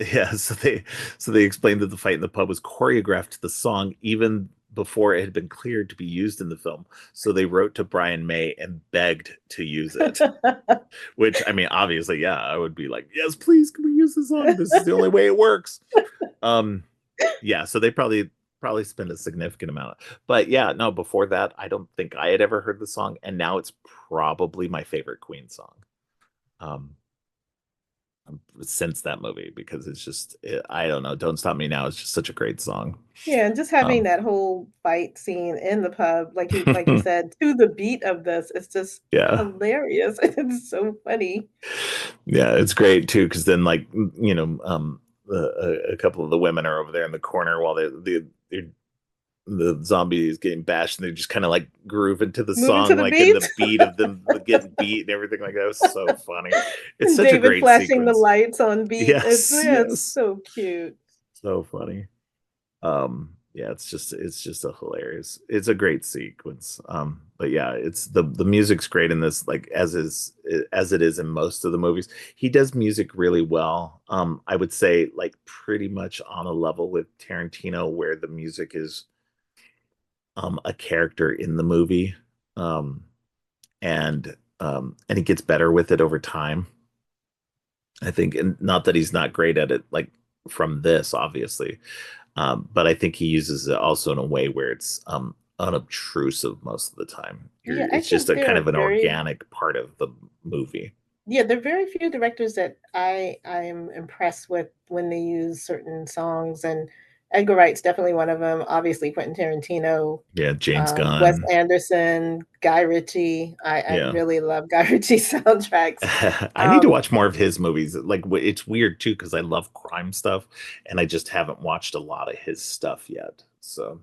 Speaker 1: Yeah, so they explained that the fight in the pub was choreographed to the song even before it had been cleared to be used in the film. So they wrote to Brian May and begged to use it. Which I mean, obviously, yeah, I would be like, yes, please, can we use the song? This is the only way it works. Um, yeah, so they probably spent a significant amount. But yeah, no, before that, I don't think I had ever heard the song, and now it's probably my favorite Queen song. Um, since that movie because I don't know, Don't Stop Me Now is just such a great song.
Speaker 2: Yeah, and just having
Speaker 1: um
Speaker 2: that whole fight scene in the pub, like you said, to the beat of this, it's just
Speaker 1: yeah,
Speaker 2: hilarious. It's so funny.
Speaker 1: yeah, it's great too because then like a couple of the women are over there in the corner while the zombie is getting bashed and they're just kind of like grooving to the
Speaker 2: Moving to
Speaker 1: song
Speaker 2: the
Speaker 1: like in the
Speaker 2: beat,
Speaker 1: beat of them getting beat and everything like that. It was so funny. It's
Speaker 2: and
Speaker 1: such a
Speaker 2: David
Speaker 1: great
Speaker 2: flashing the
Speaker 1: sequence.
Speaker 2: lights on beat. It's
Speaker 1: Yes,
Speaker 2: yeah, it's
Speaker 1: yes,
Speaker 2: so cute.
Speaker 1: so funny. Yeah, it's just it's a great sequence. But yeah, it's the music's great in this, like as it is in most of the movies. He does music really well. I would say like pretty much on a level with Tarantino where the music is a character in the movie. um and he gets better with it over time, I think. And not that he's not great at it, like from this obviously. But I think he uses it also in a way where it's unobtrusive most of the time.
Speaker 2: Yeah, I
Speaker 1: It's just
Speaker 2: think
Speaker 1: a
Speaker 2: there
Speaker 1: kind
Speaker 2: are
Speaker 1: of an
Speaker 2: very
Speaker 1: organic part of the movie.
Speaker 2: yeah, there are very few directors that I am impressed with when they use certain songs, and Edgar Wright's definitely one of them. Obviously, Quentin Tarantino,
Speaker 1: Yeah, James
Speaker 2: Wes
Speaker 1: Gunn.
Speaker 2: Anderson, Guy Ritchie. I
Speaker 1: Yeah.
Speaker 2: really love Guy Ritchie soundtracks.
Speaker 1: I need to
Speaker 2: Um,
Speaker 1: watch more of his movies. Like it's weird too because I love crime stuff and I just haven't watched a lot of his stuff yet. So,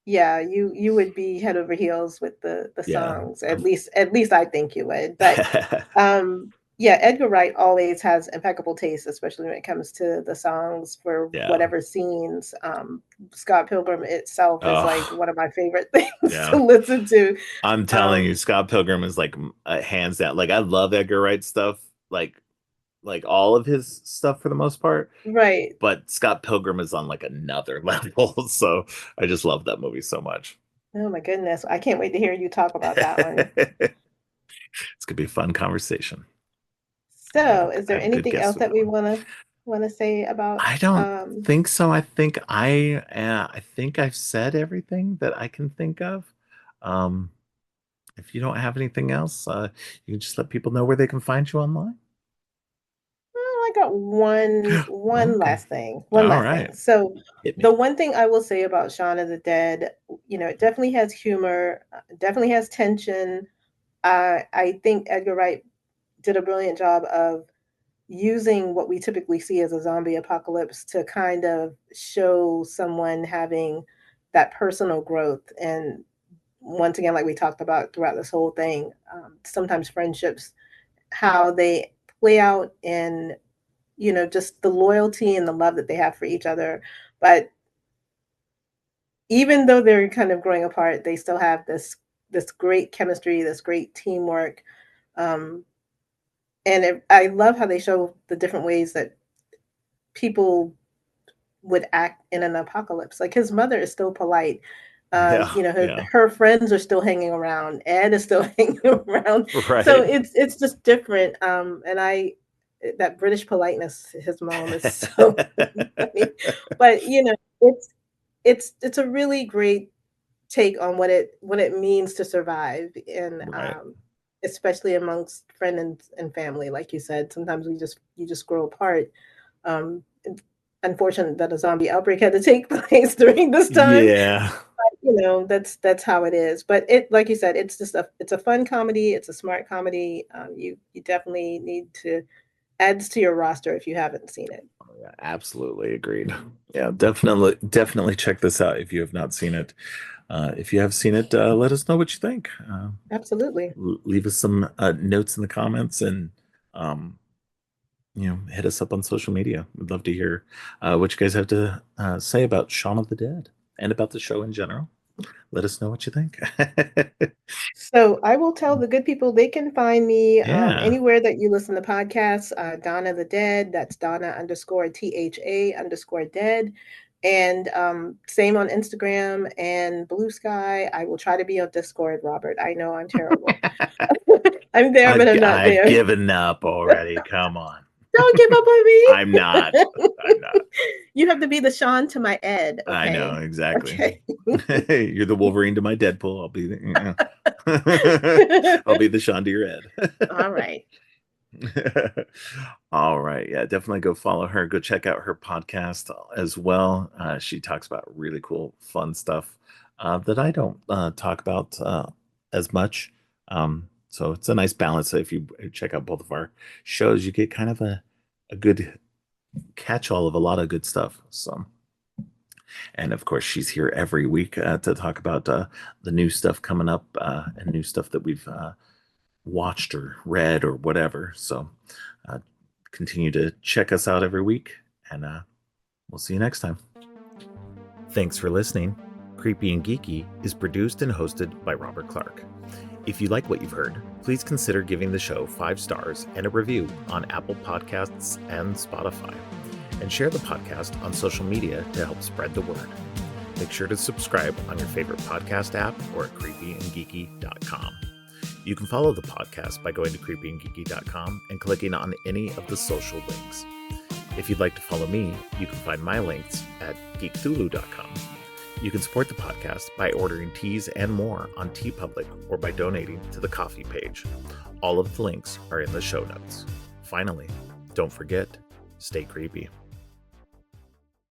Speaker 2: yeah, you would be head over heels with the
Speaker 1: yeah.
Speaker 2: songs. At least I think you would. But Yeah, Edgar Wright always has impeccable taste, especially when it comes to the songs for
Speaker 1: Yeah.
Speaker 2: whatever scenes. Scott Pilgrim itself is like
Speaker 1: Oh,
Speaker 2: one of my favorite things to
Speaker 1: yeah.
Speaker 2: listen to.
Speaker 1: I'm telling you,
Speaker 2: Um,
Speaker 1: Scott Pilgrim is like hands down. Like I love Edgar Wright stuff, like all of his stuff for the most part.
Speaker 2: right.
Speaker 1: But Scott Pilgrim is on like another level. So I just love that movie so much.
Speaker 2: Oh my goodness. I can't wait to hear you talk about that one.
Speaker 1: It's gonna be a fun conversation.
Speaker 2: So, is
Speaker 1: I
Speaker 2: there
Speaker 1: have good
Speaker 2: anything
Speaker 1: guests
Speaker 2: else
Speaker 1: for
Speaker 2: that
Speaker 1: that
Speaker 2: we
Speaker 1: one.
Speaker 2: wanna say about
Speaker 1: I don't think so. I think I've said everything that I can think of. Um, if you don't have anything else, you can just let people know where they can find you online.
Speaker 2: I got one
Speaker 1: Okay.
Speaker 2: last thing. One
Speaker 1: All
Speaker 2: last
Speaker 1: right.
Speaker 2: thing. So
Speaker 1: Hit
Speaker 2: the
Speaker 1: me.
Speaker 2: one thing I will say about Shaun of the Dead, it definitely has humor, definitely has tension. I think Edgar Wright did a brilliant job of using what we typically see as a zombie apocalypse to kind of show someone having that personal growth. And once again, like we talked about throughout this whole thing, sometimes friendships, how they play out in just the loyalty and the love that they have for each other. But even though they're kind of growing apart, they still have this great chemistry, this great teamwork. Um, I love how they show the different ways that people would act in an apocalypse. Like his mother is still polite.
Speaker 1: Yeah. Yeah.
Speaker 2: Her friends are still hanging around. Ed is still hanging around. So
Speaker 1: Right.
Speaker 2: it's just different. And that British politeness, his mom is so funny. But it's a really great take on what it means to survive, and
Speaker 1: Right.
Speaker 2: especially amongst friend and family. Like you said, sometimes you just grow apart. It's unfortunate that a zombie outbreak had to take place during this time.
Speaker 1: Yeah.
Speaker 2: That's how it is. But like you said, it's a fun comedy. It's a smart comedy. You definitely need to adds to your roster if you haven't seen it.
Speaker 1: Yeah, absolutely agreed. Yeah, definitely check this out if you have not seen it. If you have seen it, let us know what you think.
Speaker 2: Absolutely.
Speaker 1: Leave us some notes in the comments and um, hit us up on social media. We'd love to hear what you guys have to say about Shaun of the Dead and about the show in general. Let us know what you think.
Speaker 2: So I will tell the good people they can find me
Speaker 1: Yeah.
Speaker 2: anywhere that you listen to podcasts. Donna the Dead. That's Donna underscore THA underscore dead. And same on Instagram and Blue Sky. I will try to be on Discord, Robert. I know I'm terrible. I'm there, but I'm not
Speaker 1: I've
Speaker 2: there.
Speaker 1: given up already. Come on.
Speaker 2: Don't give up on
Speaker 1: I'm not. I'm
Speaker 2: me.
Speaker 1: not.
Speaker 2: You have to be the Shaun to my Ed,
Speaker 1: I know
Speaker 2: okay?
Speaker 1: exactly.
Speaker 2: Okay.
Speaker 1: You're the Wolverine to my Deadpool. I'll be the Shaun to your Ed.
Speaker 2: All right.
Speaker 1: All right. Yeah, definitely go follow her. Go check out her podcast as well. She talks about really cool, fun stuff that I don't talk about as much. So it's a nice balance. If you check out both of our shows, you get kind of a good catch all of a lot of good stuff. So, and of course, she's here every week to talk about the new stuff coming up and new stuff that we've watched or read or whatever. So uh, continue to check us out every week, and we'll see you next time. Thanks for listening. Creepy and Geeky is produced and hosted by Robert Clark. If you like what you've heard, please consider giving the show 5 stars and a review on Apple Podcasts and Spotify, and share the podcast on social media to help spread the word. Make sure to subscribe on your favorite podcast app or at creepyandgeeky.com. You can follow the podcast by going to creepyandgeeky.com and clicking on any of the social links. If you'd like to follow me, you can find my links at geekthulu.com. You can support the podcast by ordering teas and more on TeePublic or by donating to the coffee page. All of the links are in the show notes. Finally, don't forget, stay creepy.